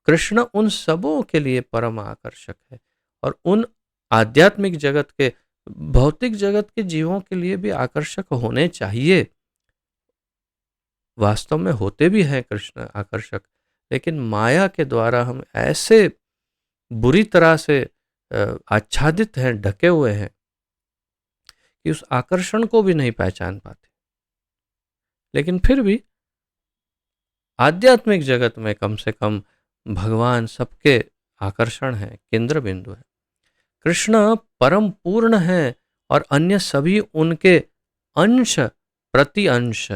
कृष्ण उन सबों के लिए परम आकर्षक है। और उन आध्यात्मिक जगत के, भौतिक जगत के जीवों के लिए भी आकर्षक होने चाहिए। वास्तव में होते भी हैं कृष्ण आकर्षक, लेकिन माया के द्वारा हम ऐसे बुरी तरह से आच्छादित हैं, ढके हुए हैं, कि उस आकर्षण को भी नहीं पहचान पाते। लेकिन फिर भी आध्यात्मिक जगत में कम से कम भगवान सबके आकर्षण है, केंद्र बिंदु है। कृष्ण परम पूर्ण है और अन्य सभी उनके अंश प्रति अंश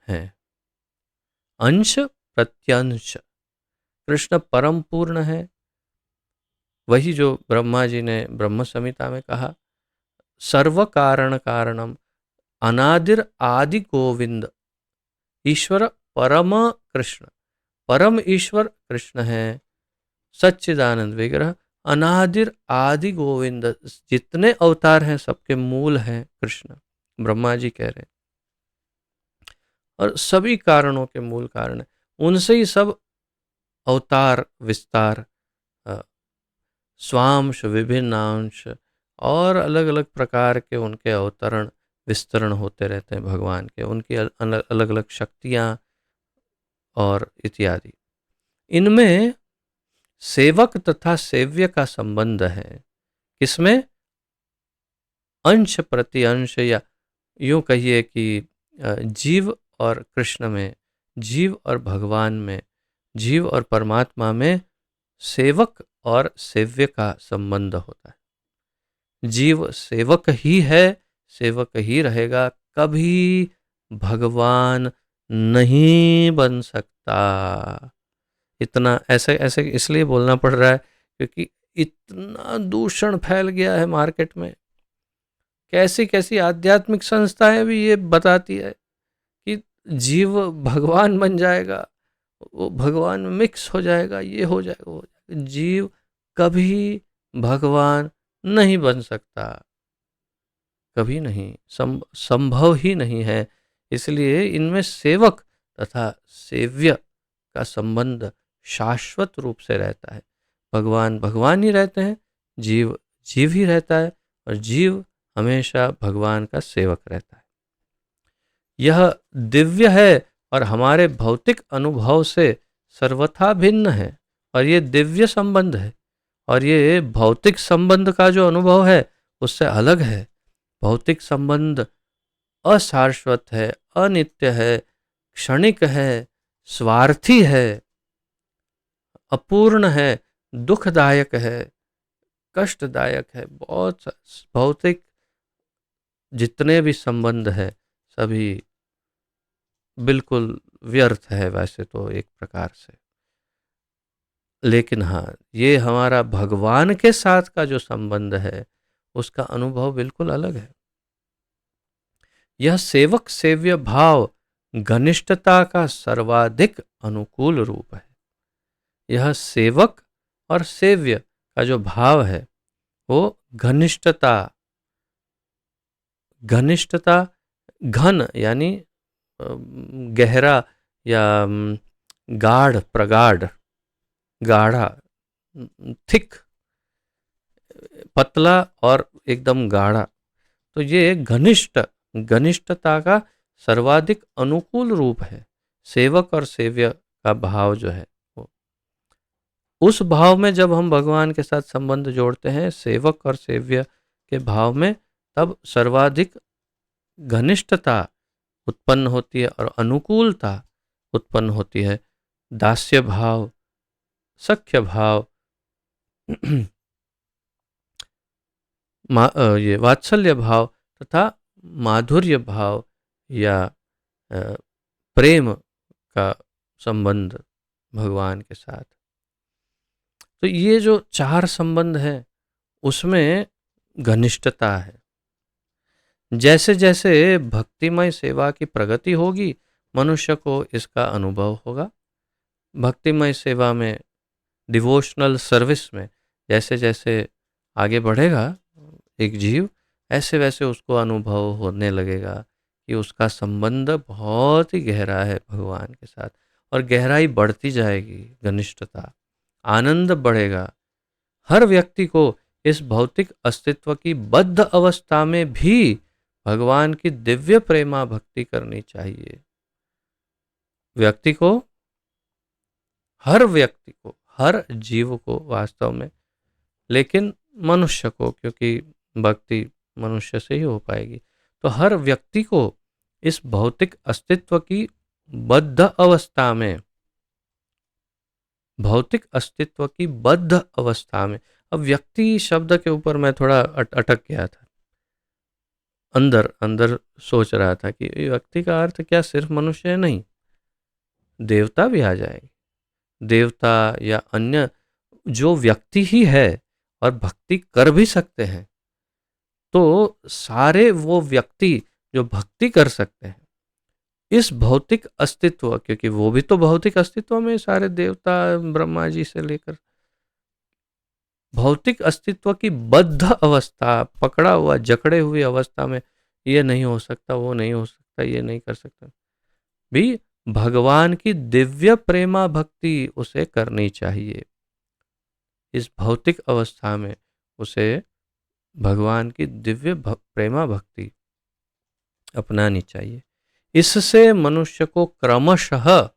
हैं। अंश प्रत्यंश। कृष्ण परम पूर्ण है, वही जो ब्रह्मा जी ने ब्रह्म संहिता में कहा, सर्व कारण कारणम अनादिर आदि गोविंद ईश्वर परम कृष्ण। परम ईश्वर कृष्ण है, सच्चिदानंद विग्रह, अनादिर आदि गोविंद, जितने अवतार हैं सबके मूल हैं कृष्ण, ब्रह्मा जी कह रहे हैं, और सभी कारणों के मूल कारण है। उनसे ही सब अवतार विस्तार, स्वांश, विभिन्नांश और अलग अलग प्रकार के उनके अवतरण विस्तरण होते रहते हैं भगवान के, उनकी अलग अलग शक्तियाँ और इत्यादि। इनमें सेवक तथा सेव्य का संबंध है। किसमें? अंश प्रति अंश, या यूं कहिए कि जीव और कृष्ण में, जीव और भगवान में, जीव और परमात्मा में सेवक और सेव्य का संबंध होता है। जीव सेवक ही है, सेवक ही रहेगा, कभी भगवान नहीं बन सकता। इतना ऐसे ऐसे इसलिए बोलना पड़ रहा है क्योंकि इतना दूषण फैल गया है मार्केट में। कैसी कैसी आध्यात्मिक संस्थाएं भी ये बताती है कि जीव भगवान बन जाएगा, वो भगवान में मिक्स हो जाएगा, ये हो जाएगा, वो हो जाएगा। जीव कभी भगवान नहीं बन सकता, कभी नहीं, संभव ही नहीं है। इसलिए इनमें सेवक तथा सेव्य का संबंध शाश्वत रूप से रहता है। भगवान भगवान ही रहते हैं, जीव जीव ही रहता है, और जीव हमेशा भगवान का सेवक रहता है। यह दिव्य है और हमारे भौतिक अनुभव से सर्वथा भिन्न है, और ये दिव्य संबंध है, और ये भौतिक संबंध का जो अनुभव है उससे अलग है। भौतिक संबंध अशाश्वत है, अनित्य है, क्षणिक है, स्वार्थी है, अपूर्ण है, दुखदायक है, कष्टदायक है। बहुत भौतिक जितने भी संबंध है सभी बिल्कुल व्यर्थ है वैसे तो एक प्रकार से। लेकिन हाँ, ये हमारा भगवान के साथ का जो संबंध है, उसका अनुभव बिल्कुल अलग है। यह सेवक सेव्य भाव घनिष्ठता का सर्वाधिक अनुकूल रूप है। यह सेवक और सेव्य का जो भाव है, वो घनिष्ठता, घनिष्ठता, घन यानी गहरा या गाढ़, प्रगाढ़, गाढ़ा, थिक, पतला और एकदम गाढ़ा। तो ये घनिष्ठ, घनिष्ठता का सर्वाधिक अनुकूल रूप है। सेवक और सेव्य का भाव जो है, वो उस भाव में जब हम भगवान के साथ संबंध जोड़ते हैं, सेवक और सेव्य के भाव में, तब सर्वाधिक घनिष्ठता उत्पन्न होती है और अनुकूलता उत्पन्न होती है। दास्य भाव, सख्य भाव, ये वात्सल्य भाव तथा माधुर्य भाव या प्रेम का संबंध भगवान के साथ। तो ये जो चार संबंध है, उसमें घनिष्ठता है। जैसे जैसे भक्तिमय सेवा की प्रगति होगी, मनुष्य को इसका अनुभव होगा। भक्तिमय सेवा में, डिवोशनल सर्विस में जैसे जैसे आगे बढ़ेगा एक जीव, ऐसे वैसे उसको अनुभव होने लगेगा कि उसका संबंध बहुत ही गहरा है भगवान के साथ, और गहराई बढ़ती जाएगी, घनिष्ठता, आनंद बढ़ेगा। हर व्यक्ति को इस भौतिक अस्तित्व की बद्ध अवस्था में भी भगवान की दिव्य प्रेमा भक्ति करनी चाहिए। व्यक्ति को, हर व्यक्ति को, हर जीव को वास्तव में, लेकिन मनुष्य को, क्योंकि भक्ति मनुष्य से ही हो पाएगी, तो हर व्यक्ति को इस भौतिक अस्तित्व की बद्ध अवस्था में, भौतिक अस्तित्व की बद्ध अवस्था में, अब व्यक्ति शब्द के ऊपर मैं थोड़ा अटक गया था, अंदर अंदर सोच रहा था कि व्यक्ति का अर्थ क्या सिर्फ मनुष्य है? नहीं, देवता भी आ जाएंगे। देवता या अन्य जो व्यक्ति ही है और भक्ति कर भी सकते हैं, तो सारे वो व्यक्ति जो भक्ति कर सकते हैं इस भौतिक अस्तित्व, क्योंकि वो भी तो भौतिक अस्तित्व में, सारे देवता ब्रह्मा जी से लेकर, भौतिक अस्तित्व की बद्ध अवस्था, पकड़ा हुआ, जकड़े हुई अवस्था में, ये नहीं हो सकता, वो नहीं हो सकता, ये नहीं कर सकता, भी भगवान की दिव्य प्रेमा भक्ति उसे करनी चाहिए। इस भौतिक अवस्था में उसे भगवान की दिव्य प्रेमा भक्ति अपनानी चाहिए। इससे मनुष्य को क्रमशः,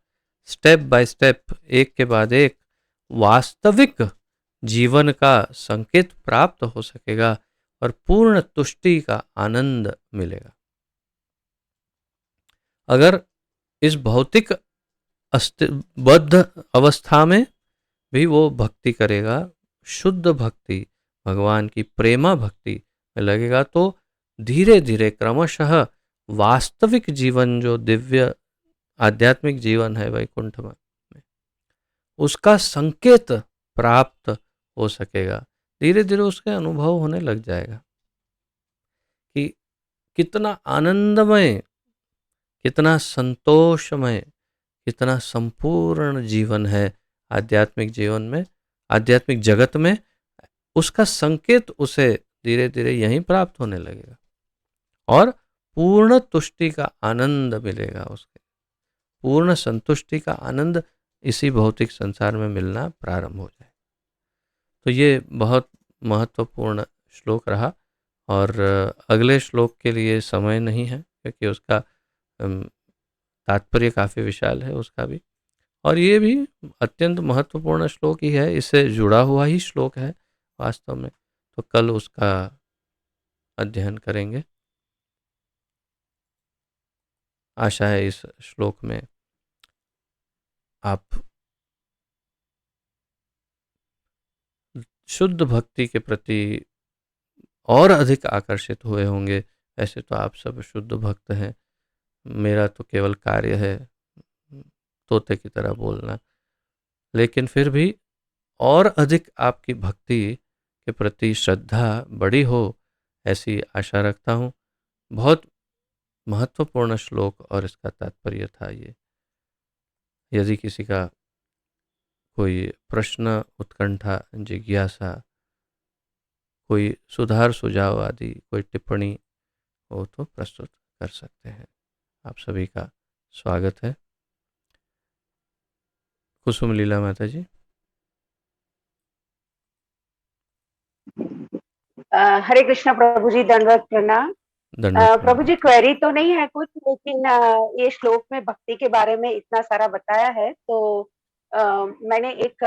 स्टेप बाय स्टेप, एक के बाद एक, वास्तविक जीवन का संकेत प्राप्त हो सकेगा और पूर्ण तुष्टि का आनंद मिलेगा। अगर इस भौतिक बद्ध अवस्था में भी वो भक्ति करेगा, शुद्ध भक्ति, भगवान की प्रेमा भक्ति में लगेगा, तो धीरे धीरे क्रमशः वास्तविक जीवन, जो दिव्य आध्यात्मिक जीवन है वैकुंठ में, उसका संकेत प्राप्त हो सकेगा। धीरे धीरे उसके अनुभव होने लग जाएगा कि कितना आनंदमय, कितना संतोषमय, कितना संपूर्ण जीवन है आध्यात्मिक जीवन में, आध्यात्मिक जगत में। उसका संकेत उसे धीरे धीरे यहीं प्राप्त होने लगेगा और पूर्ण तुष्टि का आनंद मिलेगा, उसके पूर्ण संतुष्टि का आनंद इसी भौतिक संसार में मिलना प्रारंभ हो जाए। तो ये बहुत महत्वपूर्ण श्लोक रहा, और अगले श्लोक के लिए समय नहीं है, क्योंकि उसका तात्पर्य काफ़ी विशाल है उसका भी, और ये भी अत्यंत महत्वपूर्ण श्लोक ही है, इससे जुड़ा हुआ ही श्लोक है वास्तव में। तो कल उसका अध्ययन करेंगे। आशा है इस श्लोक में आप शुद्ध भक्ति के प्रति और अधिक आकर्षित हुए होंगे। ऐसे तो आप सब शुद्ध भक्त हैं, मेरा तो केवल कार्य है तोते की तरह बोलना, लेकिन फिर भी और अधिक आपकी भक्ति के प्रति श्रद्धा बड़ी हो, ऐसी आशा रखता हूँ। बहुत महत्वपूर्ण श्लोक और इसका तात्पर्य था ये। यदि किसी का कोई प्रश्न, उत्कंठा, जिज्ञासा, कोई सुधार सुझाव आदि कोई टिप्पणी हो तो प्रस्तुत कर सकते हैं। आप सभी का स्वागत है। कुसुम लीला माता जी। हरे कृष्णा प्रभु जी, दंडवत प्रणाम। दंडवत प्रभु प्रणाम। जी, क्वेरी तो नहीं है कुछ, लेकिन ये श्लोक में भक्ति के बारे में इतना सारा बताया है, तो मैंने एक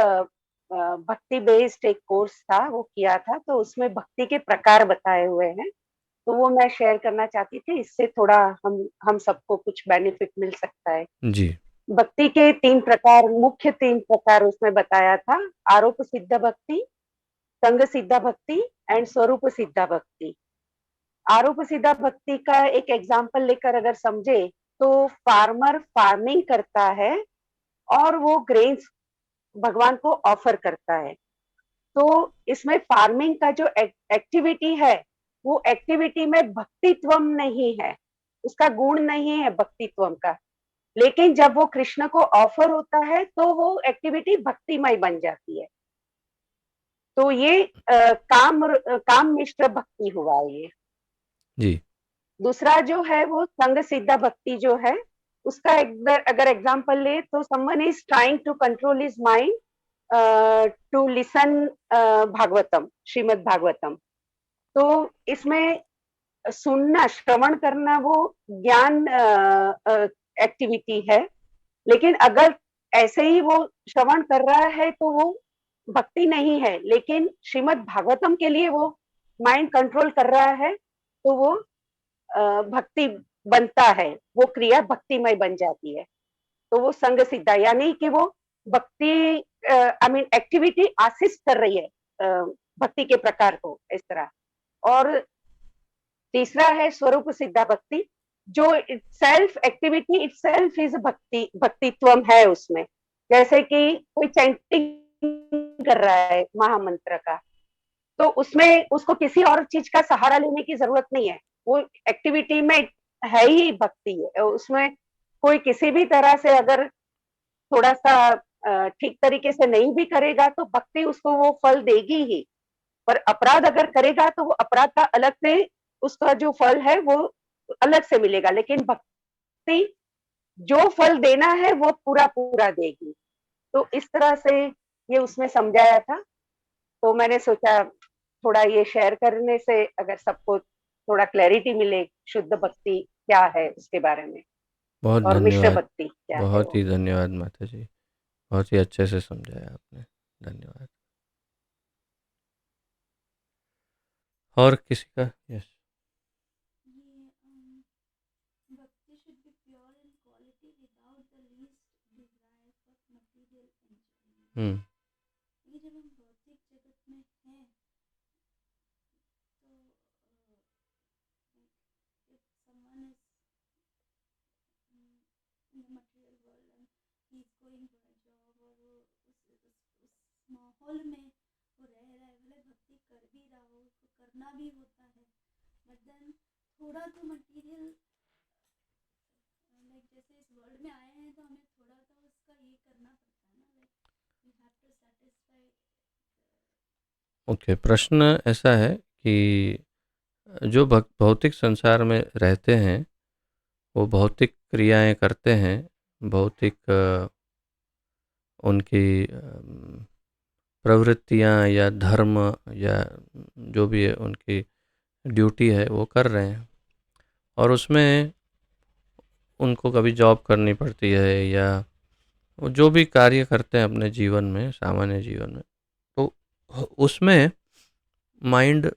भक्ति बेस्ड एक कोर्स था वो किया था, तो उसमें भक्ति के प्रकार बताए हुए हैं, तो वो मैं शेयर करना चाहती थी। इससे थोड़ा हम सबको कुछ बेनिफिट मिल सकता है। जी। भक्ति के 3 प्रकार, मुख्य 3 प्रकार उसमें बताया था। आरोप सिद्ध भक्ति, संग सिद्ध भक्ति एंड स्वरूप सिद्ध भक्ति। आरोप सिद्ध भक्ति का एक एग्जाम्पल लेकर अगर समझे, तो फार्मर फार्मिंग करता है और वो ग्रेन्स भगवान को ऑफर करता है। तो इसमें फार्मिंग का जो एक्टिविटी है, वो एक्टिविटी में भक्तित्व नहीं है, उसका गुण नहीं है भक्तित्व का। लेकिन जब वो कृष्ण को ऑफर होता है तो वो एक्टिविटी भक्तिमय बन जाती है। तो ये काम मिश्र भक्ति हुआ ये। जी। दूसरा जो है वो संग सिद्ध भक्ति जो है, उसका अगर एग्जांपल ले, तो someone is trying to control his mind to listen Bhagavatam, Shrimad Bhagavatam. तो इसमें सुनना, श्रवण करना वो ज्ञान एक्टिविटी है। लेकिन अगर ऐसे ही वो श्रवण कर रहा है तो वो भक्ति नहीं है। लेकिन श्रीमद् भागवतम के लिए वो माइंड कंट्रोल कर रहा है, तो वो भक्ति बनता है, वो क्रिया भक्तिमय बन जाती है। तो वो संग सिद्धा, यानी कि वो भक्ति आई मीन एक्टिविटी असिस्ट कर रही है भक्ति के प्रकार को, इस तरह। और तीसरा है स्वरूप सिद्धा भक्ति, जो self activity itself is भक्तित्व है उसमें। जैसे कि कोई चैंटिंग कर रहा है महामंत्र का, तो उसमें उसको किसी और चीज का सहारा लेने की जरूरत नहीं है, वो एक्टिविटी में है ही भक्ति है उसमें। कोई किसी भी तरह से अगर थोड़ा सा ठीक तरीके से नहीं भी करेगा तो भक्ति उसको वो फल देगी ही। पर अपराध अगर करेगा तो वो अपराध का अलग से उसका जो फल है वो अलग से मिलेगा। लेकिन भक्ति जो फल देना है वो पूरा पूरा देगी। तो इस तरह से ये उसमें समझाया था। तो मैंने सोचा थोड़ा ये शेयर करने से अगर सबको थोड़ा क्लैरिटी मिले, शुद्ध भक्ति क्या है उसके बारे में, बहुत और मिश्र धन्यवाद। भक्ति क्या है बहुत वो। ही धन्यवाद माता जी। बहुत ही अच्छे से समझाया आपने। धन्यवाद। और किसी का? Yes. Bhakti should be pure in quality without the least desire for material enjoyment. हम्म। ये जब हम भौतिक जगत में हैं, तो if someone is in the material world and he is going for a job, और वो उस माहौल में वो रह रहा है, भले भक्ति कर भी रहा हो, उसको करना भी होता है, बट देन थोड़ा तो मटेरियल, लाइक जैसे इस वर्ल्ड में आए हैं तो हमें थोड़ा तो उसका ये करना पड़ता है ना, like we have to satisfy. Okay, प्रश्न ऐसा है कि जो भौतिक संसार में रहते हैं वो भौतिक क्रियाएं करते हैं, भौतिक उनकी प्रवृत्तियां या धर्म या जो भी है उनकी ड्यूटी है वो कर रहे हैं, और उसमें उनको कभी जॉब करनी पड़ती है या वो जो भी कार्य करते हैं अपने जीवन में, सामान्य जीवन में, तो उसमें माइंड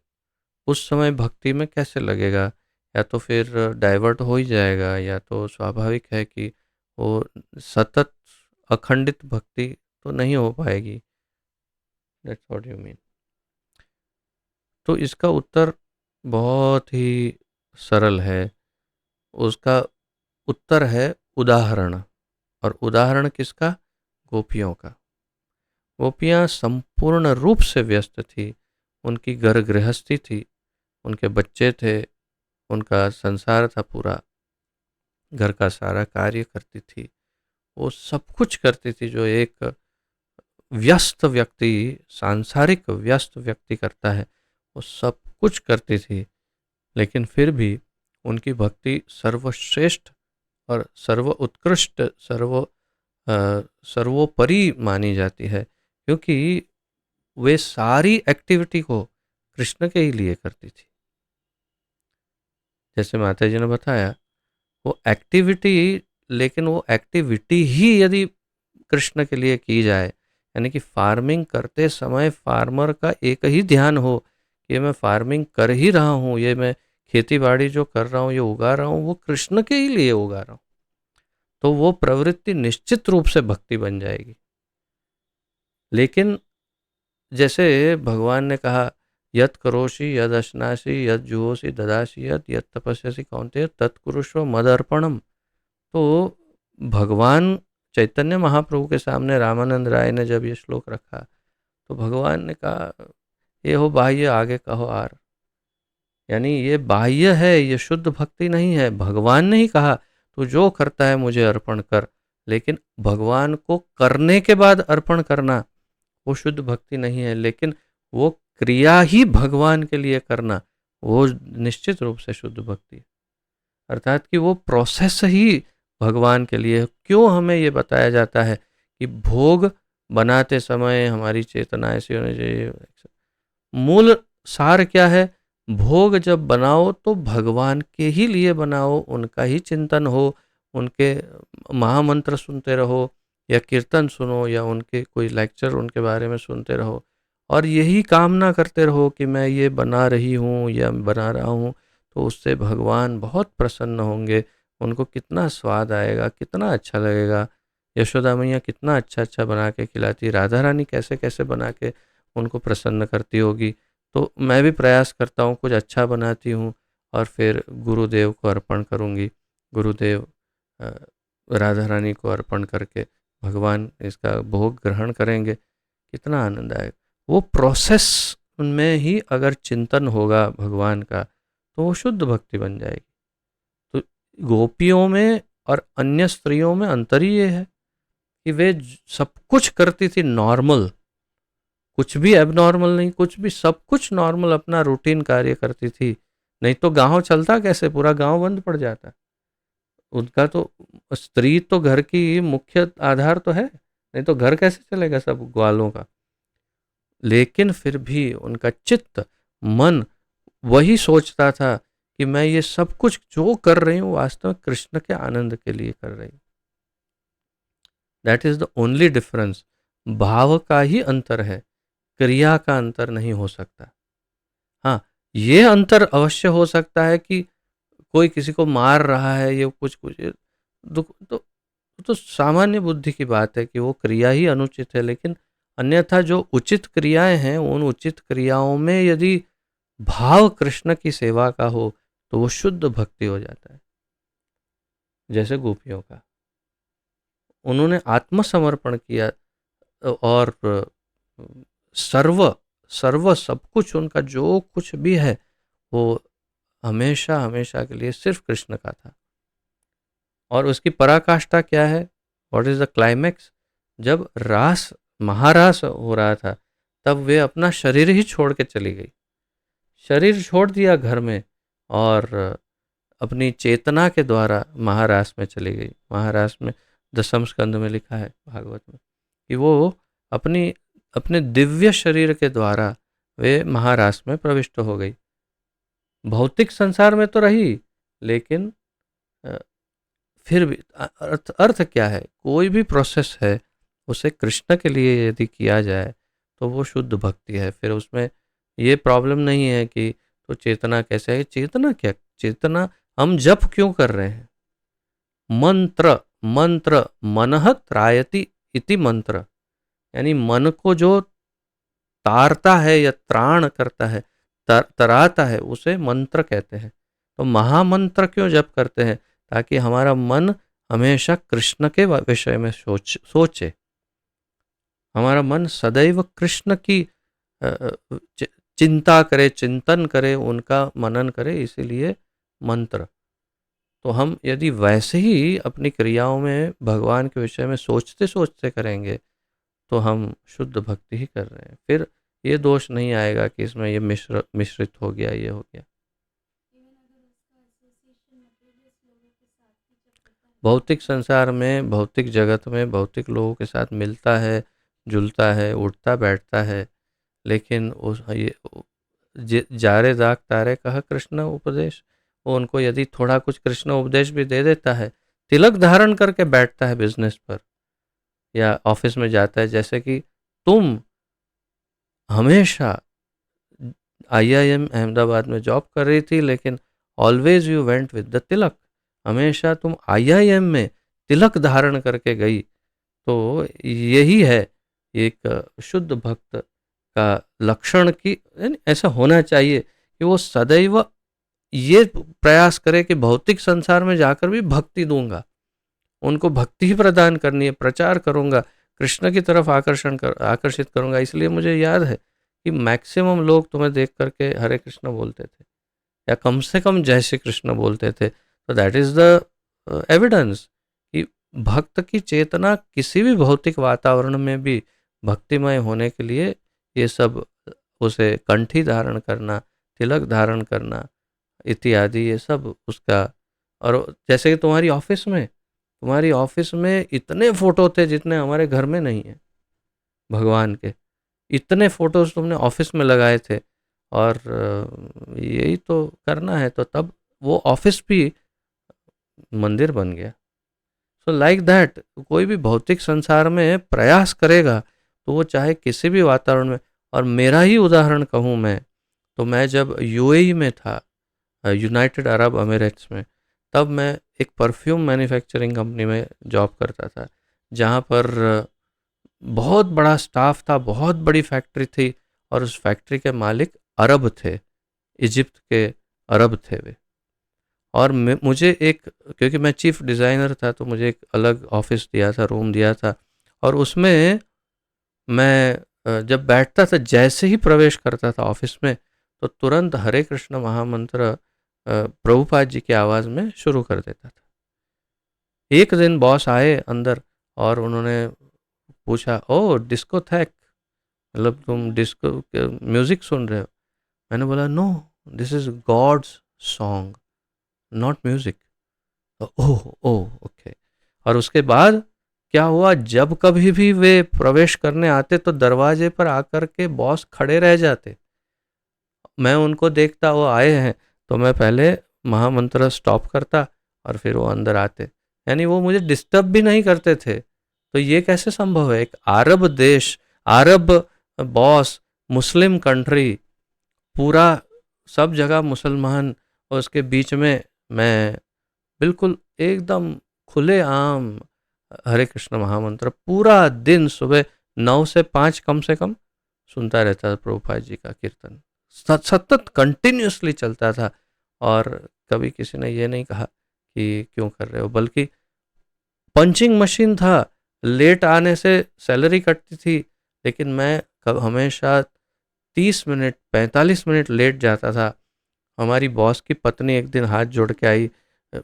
उस समय भक्ति में कैसे लगेगा? या तो फिर डाइवर्ट हो ही जाएगा, या तो स्वाभाविक है कि वो सतत अखंडित भक्ति तो नहीं हो पाएगी। That's what you mean. तो इसका उत्तर बहुत ही सरल है। उसका उत्तर है उदाहरण। और उदाहरण किसका? गोपियों का। गोपियाँ संपूर्ण रूप से व्यस्त थी, उनकी घर गृहस्थी थी, उनके बच्चे थे, उनका संसार था पूरा, घर का सारा कार्य करती थी, वो सब कुछ करती थी जो एक व्यस्त व्यक्ति, सांसारिक व्यस्त व्यक्ति करता है, वो सब कुछ करती थी। लेकिन फिर भी उनकी भक्ति सर्वश्रेष्ठ और सर्व उत्कृष्ट, सर्वोपरि मानी जाती है, क्योंकि वे सारी एक्टिविटी को कृष्ण के ही लिए करती थी। जैसे माता जी ने बताया, वो एक्टिविटी, लेकिन वो एक्टिविटी ही यदि कृष्ण के लिए की जाए, यानी कि फार्मिंग करते समय फार्मर का एक ही ध्यान हो कि मैं फार्मिंग कर ही रहा हूँ, ये मैं खेती बाड़ी जो कर रहा हूँ, ये उगा रहा हूँ, वो कृष्ण के ही लिए उगा रहा हूँ, तो वो प्रवृत्ति निश्चित रूप से भक्ति बन जाएगी। लेकिन जैसे भगवान ने कहा, यत करोषि यद अश्नासि यद जुहोसि ददासि यत तपस्यसि कौन्तेय तत्कुरुष्व मदर्पणम। तो भगवान चैतन्य महाप्रभु के सामने रामानंद राय ने जब ये श्लोक रखा, तो भगवान ने कहा, ये हो बाह्य, आगे कहो आर। यानी ये बाह्य है, ये शुद्ध भक्ति नहीं है। भगवान ने ही कहा तू जो करता है मुझे अर्पण कर, लेकिन भगवान को करने के बाद अर्पण करना वो शुद्ध भक्ति नहीं है। लेकिन वो क्रिया ही भगवान के लिए करना, वो निश्चित रूप से शुद्ध भक्ति है। अर्थात कि वो प्रोसेस ही भगवान के लिए। क्यों हमें ये बताया जाता है कि भोग बनाते समय हमारी चेतना ऐसी होनी चाहिए? मूल सार क्या है? भोग जब बनाओ तो भगवान के ही लिए बनाओ, उनका ही चिंतन हो, उनके महामंत्र सुनते रहो, या कीर्तन सुनो, या उनके कोई लेक्चर उनके बारे में सुनते रहो, और यही कामना करते रहो कि मैं ये बना रही हूँ या बना रहा हूँ, तो उससे भगवान बहुत प्रसन्न होंगे। उनको कितना स्वाद आएगा, कितना अच्छा लगेगा। यशोदा मैया कितना अच्छा अच्छा बना के खिलाती, राधा रानी कैसे कैसे बना के उनको प्रसन्न करती होगी। तो मैं भी प्रयास करता हूँ, कुछ अच्छा बनाती हूँ और फिर गुरुदेव को अर्पण करूँगी। गुरुदेव राधा रानी को अर्पण करके भगवान इसका भोग ग्रहण करेंगे, कितना आनंद आएगा। वो प्रोसेस में ही अगर चिंतन होगा भगवान का, तो वो शुद्ध भक्ति बन जाएगी। तो गोपियों में और अन्य स्त्रियों में अंतर ही ये है कि वे सब कुछ करती थी नॉर्मल, कुछ भी एबनॉर्मल नहीं, कुछ भी, सब कुछ नॉर्मल अपना रूटीन कार्य करती थी। नहीं तो गांव चलता कैसे? पूरा गांव बंद पड़ जाता। उनका तो, स्त्री तो घर की मुख्य आधार तो है, नहीं तो घर कैसे चलेगा सब ग्वालों का। लेकिन फिर भी उनका चित्त, मन वही सोचता था कि मैं ये सब कुछ जो कर रही हूँ वास्तव में कृष्ण के आनंद के लिए कर रही हूँ। That is the only difference. भाव का ही अंतर है, क्रिया का अंतर नहीं हो सकता। हाँ, ये अंतर अवश्य हो सकता है कि कोई किसी को मार रहा है, ये कुछ कुछ तो सामान्य बुद्धि की बात है कि वो क्रिया ही अनुचित है। लेकिन अन्यथा जो उचित क्रियाएं हैं, उन उचित क्रियाओं में यदि भाव कृष्ण की सेवा का हो तो वो शुद्ध भक्ति हो जाता है। जैसे गोपियों का, उन्होंने आत्मसमर्पण किया और सर्व सर्व सब कुछ, उनका जो कुछ भी है वो हमेशा हमेशा के लिए सिर्फ कृष्ण का था। और उसकी पराकाष्ठा क्या है? What is the climax? जब रास, महारास हो रहा था, तब वे अपना शरीर ही छोड़ के चली गई। शरीर छोड़ दिया घर में और अपनी चेतना के द्वारा महारास में चली गई। महारास में दसम स्कंद में लिखा है भागवत में कि वो अपने दिव्य शरीर के द्वारा वे महारास में प्रविष्ट हो गई। भौतिक संसार में तो रही, लेकिन फिर भी अर्थ क्या है? कोई भी प्रोसेस है, उसे कृष्ण के लिए यदि किया जाए तो वो शुद्ध भक्ति है। फिर उसमें ये प्रॉब्लम नहीं है कि तो चेतना कैसे है। चेतना क्या? चेतना हम जप क्यों कर रहे हैं? मंत्र, मंत्र मनः त्रायति इति मंत्र, यानी मन को जो तारता है या त्राण करता है, तराता है, उसे मंत्र कहते हैं। तो महामंत्र क्यों जप करते हैं? ताकि हमारा मन हमेशा कृष्ण के विषय में सोचे। हमारा मन सदैव कृष्ण की अ, चिंता करे, चिंतन करे, उनका मनन करे, इसीलिए मंत्र। तो हम यदि वैसे ही अपनी क्रियाओं में भगवान के विषय में सोचते-सोचते करेंगे, तो हम शुद्ध भक्ति ही कर रहे हैं। फिर ये दोष नहीं आएगा कि इसमें ये मिश्रित हो गया, ये हो गया। इवन अगर उसका एसोसिएशन मटेरियल्स लोगों के साथ भी जब होता है भौतिक संसार में, भौतिक जगत में, भौतिक लोगों के साथ मिलता है, जुलता है, उठता बैठता है, लेकिन उस ये जारे दाग तारे कहा कृष्ण उपदेश, वो उनको यदि थोड़ा कुछ कृष्ण उपदेश भी दे देता है, तिलक धारण करके बैठता है बिजनेस पर या ऑफिस में जाता है, जैसे कि तुम हमेशा आईआईएम अहमदाबाद में जॉब कर रही थी, लेकिन always you went with the Tilak, हमेशा तुम आईआईएम में तिलक धारण करके गई। तो यही है एक शुद्ध भक्त का लक्षण, कि यानी ऐसा होना चाहिए कि वो सदैव ये प्रयास करे कि भौतिक संसार में जाकर भी भक्ति दूंगा, उनको भक्ति ही प्रदान करनी है, प्रचार करूंगा, कृष्ण की तरफ आकर्षित करूंगा। इसलिए मुझे याद है कि मैक्सिमम लोग तुम्हें देख करके हरे कृष्ण बोलते थे, या कम से कम जय श्री कृष्ण बोलते थे। तो दैट इज द एविडेंस कि भक्त की चेतना किसी भी भौतिक वातावरण में भी भक्तिमय होने के लिए ये सब, उसे कंठी धारण करना, तिलक धारण करना इत्यादि, ये सब उसका। और जैसे कि तुम्हारी ऑफिस में इतने फोटो थे जितने हमारे घर में नहीं है भगवान के, इतने फोटोज तुमने ऑफिस में लगाए थे। और यही तो करना है, तो तब वो ऑफिस भी मंदिर बन गया। सो लाइक दैट, कोई भी भौतिक संसार में प्रयास करेगा तो वो चाहे किसी भी वातावरण में। और मेरा ही उदाहरण कहूँ मैं, तो मैं जब यूएई में था, यूनाइटेड अरब अमीरेट्स में, तब मैं एक परफ्यूम मैन्युफैक्चरिंग कंपनी में जॉब करता था, जहाँ पर बहुत बड़ा स्टाफ था, बहुत बड़ी फैक्ट्री थी, और उस फैक्ट्री के मालिक अरब थे, इजिप्ट के अरब थे वे। और मुझे एक, क्योंकि मैं चीफ डिज़ाइनर था, तो मुझे एक अलग ऑफिस दिया था, रूम दिया था, और उसमें मैं जब बैठता था, जैसे ही प्रवेश करता था ऑफिस में, तो तुरंत हरे कृष्ण महामंत्र प्रभुपाद जी की आवाज़ में शुरू कर देता था। एक दिन बॉस आए अंदर और उन्होंने पूछा, ओ डिस्को थैक, मतलब तुम डिस्को म्यूजिक सुन रहे हो? मैंने बोला, no, this is God's song, not music. Oh oh okay. और उसके बाद क्या हुआ, जब कभी भी वे प्रवेश करने आते तो दरवाजे पर आकर के बॉस खड़े रह जाते। मैं उनको देखता, वो आए हैं, तो मैं पहले महामंत्र स्टॉप करता और फिर वो अंदर आते, यानी वो मुझे डिस्टर्ब भी नहीं करते थे। तो ये कैसे संभव है? एक अरब देश, अरब बॉस, मुस्लिम कंट्री, पूरा सब जगह मुसलमान, और उसके बीच में मैं बिल्कुल एकदम खुलेआम हरे कृष्ण महामंत्र पूरा दिन सुबह 9 से 5 कम से कम सुनता रहता था। प्रभुपाद जी का कीर्तन सतत कंटिन्यूसली चलता था, और कभी किसी ने ये नहीं कहा कि क्यों कर रहे हो, बल्कि पंचिंग मशीन था, लेट आने से सैलरी कटती थी, लेकिन मैं हमेशा 30 मिनट 45 मिनट लेट जाता था। हमारी बॉस की पत्नी एक दिन हाथ जोड़ के आई,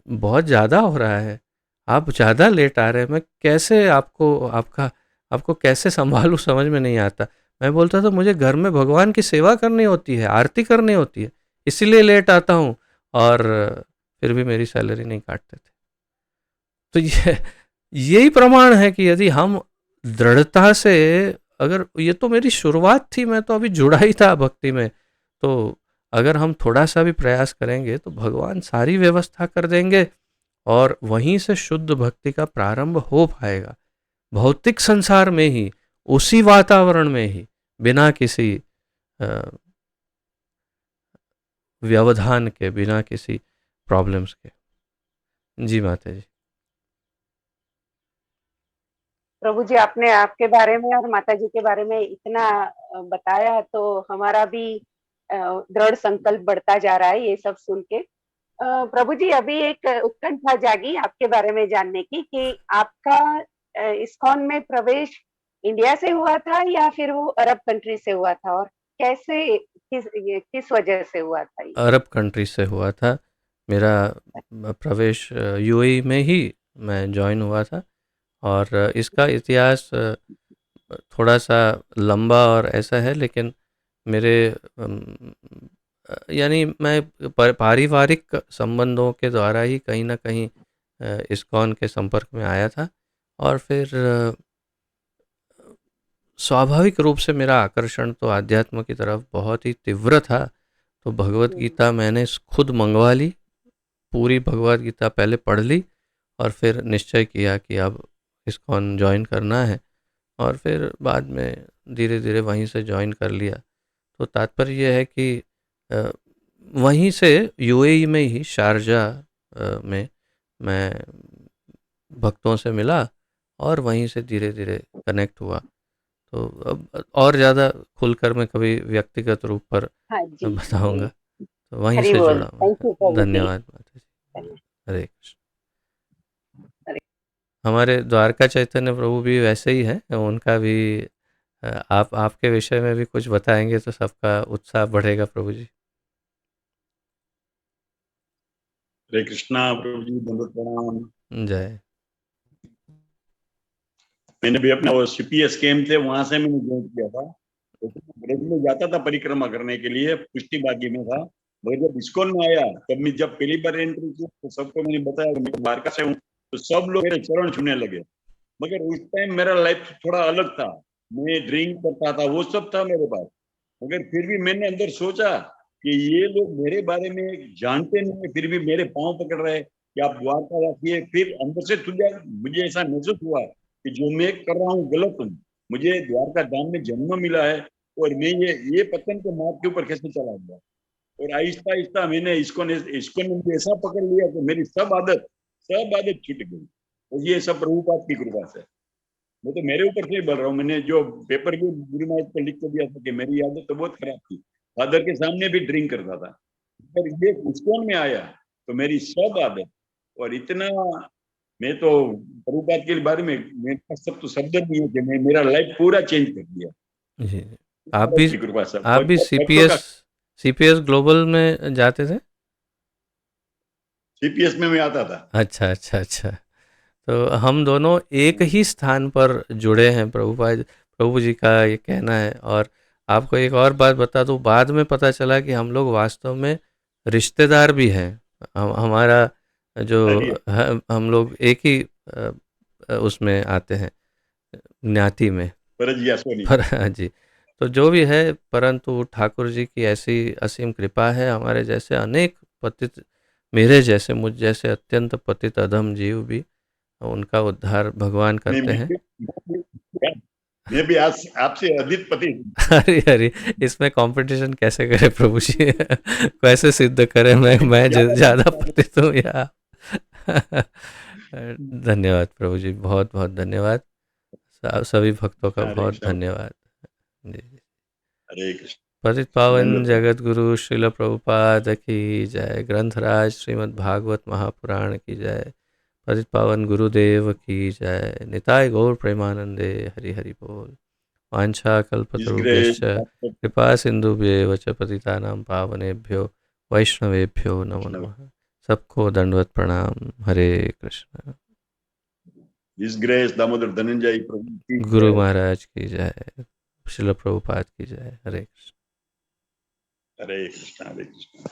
बहुत ज़्यादा हो रहा है, आप ज़्यादा लेट आ रहे हैं, मैं कैसे आपको कैसे संभालूं, समझ में नहीं आता। मैं बोलता था, मुझे घर में भगवान की सेवा करनी होती है, आरती करनी होती है, इसीलिए लेट आता हूँ, और फिर भी मेरी सैलरी नहीं काटते थे। तो ये यही प्रमाण है कि यदि हम दृढ़ता से, अगर ये तो मेरी शुरुआत थी, मैं तो अभी जुड़ा ही था भक्ति में, तो अगर हम थोड़ा सा भी प्रयास करेंगे तो भगवान सारी व्यवस्था कर देंगे, और वहीं से शुद्ध भक्ति का प्रारंभ हो पाएगा, भौतिक संसार में ही, उसी वातावरण में ही, बिना किसी व्यवधान के, बिना किसी प्रॉब्लम्स के। जी माता जी। प्रभु जी, आपने आपके बारे में और माता जी के बारे में इतना बताया, तो हमारा भी दृढ़ संकल्प बढ़ता जा रहा है ये सब सुन के। प्रभु जी, अभी एक उत्कंठा जागी आपके बारे में जानने की कि आपका इस्कॉन में प्रवेश इंडिया से हुआ था या फिर वो अरब कंट्री से हुआ था, और कैसे, किस वजह से हुआ था ये? अरब कंट्री से हुआ था। मेरा प्रवेश यूएई में ही मैं जॉइन हुआ था। और इसका इतिहास थोड़ा-सा लंबा और ऐसा है, लेकिन मेरे यानी मैं पारिवारिक संबंधों के द्वारा ही कहीं न कहीं इस्कॉन के संपर्क में आया था। और फिर स्वाभाविक रूप से मेरा आकर्षण तो आध्यात्म की तरफ बहुत ही तीव्र था। तो भगवत गीता मैंने खुद मंगवा ली, पूरी भगवत गीता पहले पढ़ ली और फिर निश्चय किया कि अब इस्कॉन जॉइन करना है। और फिर बाद में धीरे-धीरे वहीं से जॉइन कर लिया। तो तात्पर्य ये है कि अ, वहीं से यूएई में ही शारजाह में मैं भक्तों से मिला और वहीं से धीरे-धीरे कनेक्ट हुआ। तो अब और ज़्यादा खुलकर मैं कभी व्यक्तिगत रूप पर हाँ जी जी। बताऊँगा। तो वहीं हरि से बोल, जुड़ा हूँ। थैंक यू प्रभु जी। धन्यवाद माता जी। हरे कृष्ण। हमारे द्वारका चैतन्य प्रभु भी वैसे ही हैं, उनका भी आप आपके विषय में भी कुछ बताएँगे तो सबका उत्साह बढ़ेगा प्रभु जी। हरे कृष्णा प्रभु जी, दंडवत प्रणाम। जय। मैंने भी अपना वो सीपीएस कैंप थे, वहां से मैंने ज्वाइन किया था। तो रेगुलर जाता था परिक्रमा करने के लिए, पुष्टि बागी में था। मगर जब इस्कॉन में आया, तब मैं जब पहली बार एंट्री की तो सबको मैंने बताया कि मैं द्वारका से हूँ, तो सब लोग मेरे चरण छूने लगे। मगर उस टाइम मेरा लाइफ थोड़ा अलग था, मैं ड्रिंक करता था, वो सब था मेरे पास। मगर फिर भी मैंने अंदर सोचा कि ये लोग मेरे बारे में जानते नहीं है, फिर भी मेरे पांव पकड़ रहे कि आप द्वारकावासी है। फिर अंदर से मुझे ऐसा महसूस हुआ कि जो मैं कर रहा हूँ गलत हूँ, मुझे द्वारका धाम में जन्म मिला है और मैं ये पतन के मार्ग के ऊपर कैसे चला गया। और आहिस्ता आहिस्ता मैंने इसको मुझे ऐसा पकड़ लिया कि मेरी सब आदत छूट गई। और ये सब प्रभुपाद की कृपा से। मैं तो मेरे ऊपर से ही बोल रहा हूँ, मैंने जो पेपर भी गुरु महाराज को लिख के दिया था कि मेरी आदत तो बहुत खराब थी, फादर के सामने भी ड्रिंक करता था। पर ये इस्कॉन में आया तो मेरी सब आदत और इतना, मैं तो प्रभुपाद के बारे में मेरे पास सब तो शब्द नहीं है कि मैं मेरा लाइफ पूरा चेंज कर दिया जी। आप भी की कृपा से। आप भी भक्तों का सीपीएस ग्लोबल में जाते थे? सीपीएस में मैं आता था। अच्छा, अच्छा, अच्छा। तो हम दोनों एक ही स्थान पर जुड़े हैं, प्रभु जी का ये कहना है। और आपको एक और बात बता दूं, बाद में पता चला कि हम लोग वास्तव में रिश्तेदार भी हैं। हमारा जो अरे हम लोग एक ही उसमें आते हैं, ज्ञाति में। परजिया सोनी। पर हाँ जी। तो जो भी है, परंतु ठाकुर जी की ऐसी असीम कृपा है, हमारे जैसे अनेक पतित, मेरे जैसे, मुझ जैसे अत्यंत पतित अधम जीव भी उनका उद्धार भगवान नहीं करते हैं। मैं भी आज आपसे अधिक पति हूँ। अरे अरे, इसमें कंपटीशन कैसे करें प्रभु जी? कैसे सिद्ध करें मैं ज्यादा पतित हूँ या धन्यवाद प्रभु जी, बहुत बहुत धन्यवाद। सभी भक्तों का हरे बहुत कृष्ण। धन्यवाद जी। हरे कृष्ण। पतित पावन दंडवत प्रणाम। जगत गुरु श्रील प्रभुपाद की जय। ग्रंथराज श्रीमद् भागवत महापुराण की जय। पतित पावन गुरुदेव की जय। निताय गौर प्रेमानंदे, हरि हरि बोल। वाञ्छा His grace, कल्पतरुभ्यश्च कृपा सिन्धुभ्येव च पतितानां पावनेभ्यो वैष्णवेभ्यो नमो नमः। सबको दंडवत प्रणाम। हरे कृष्ण। His grace, दामोदर धनंजय प्रभु की गुरु जय। महाराज की जय। श्रील प्रभुपाद की जय। हरे कृष्ण। हरे कृष्ण। हरे कृष्ण।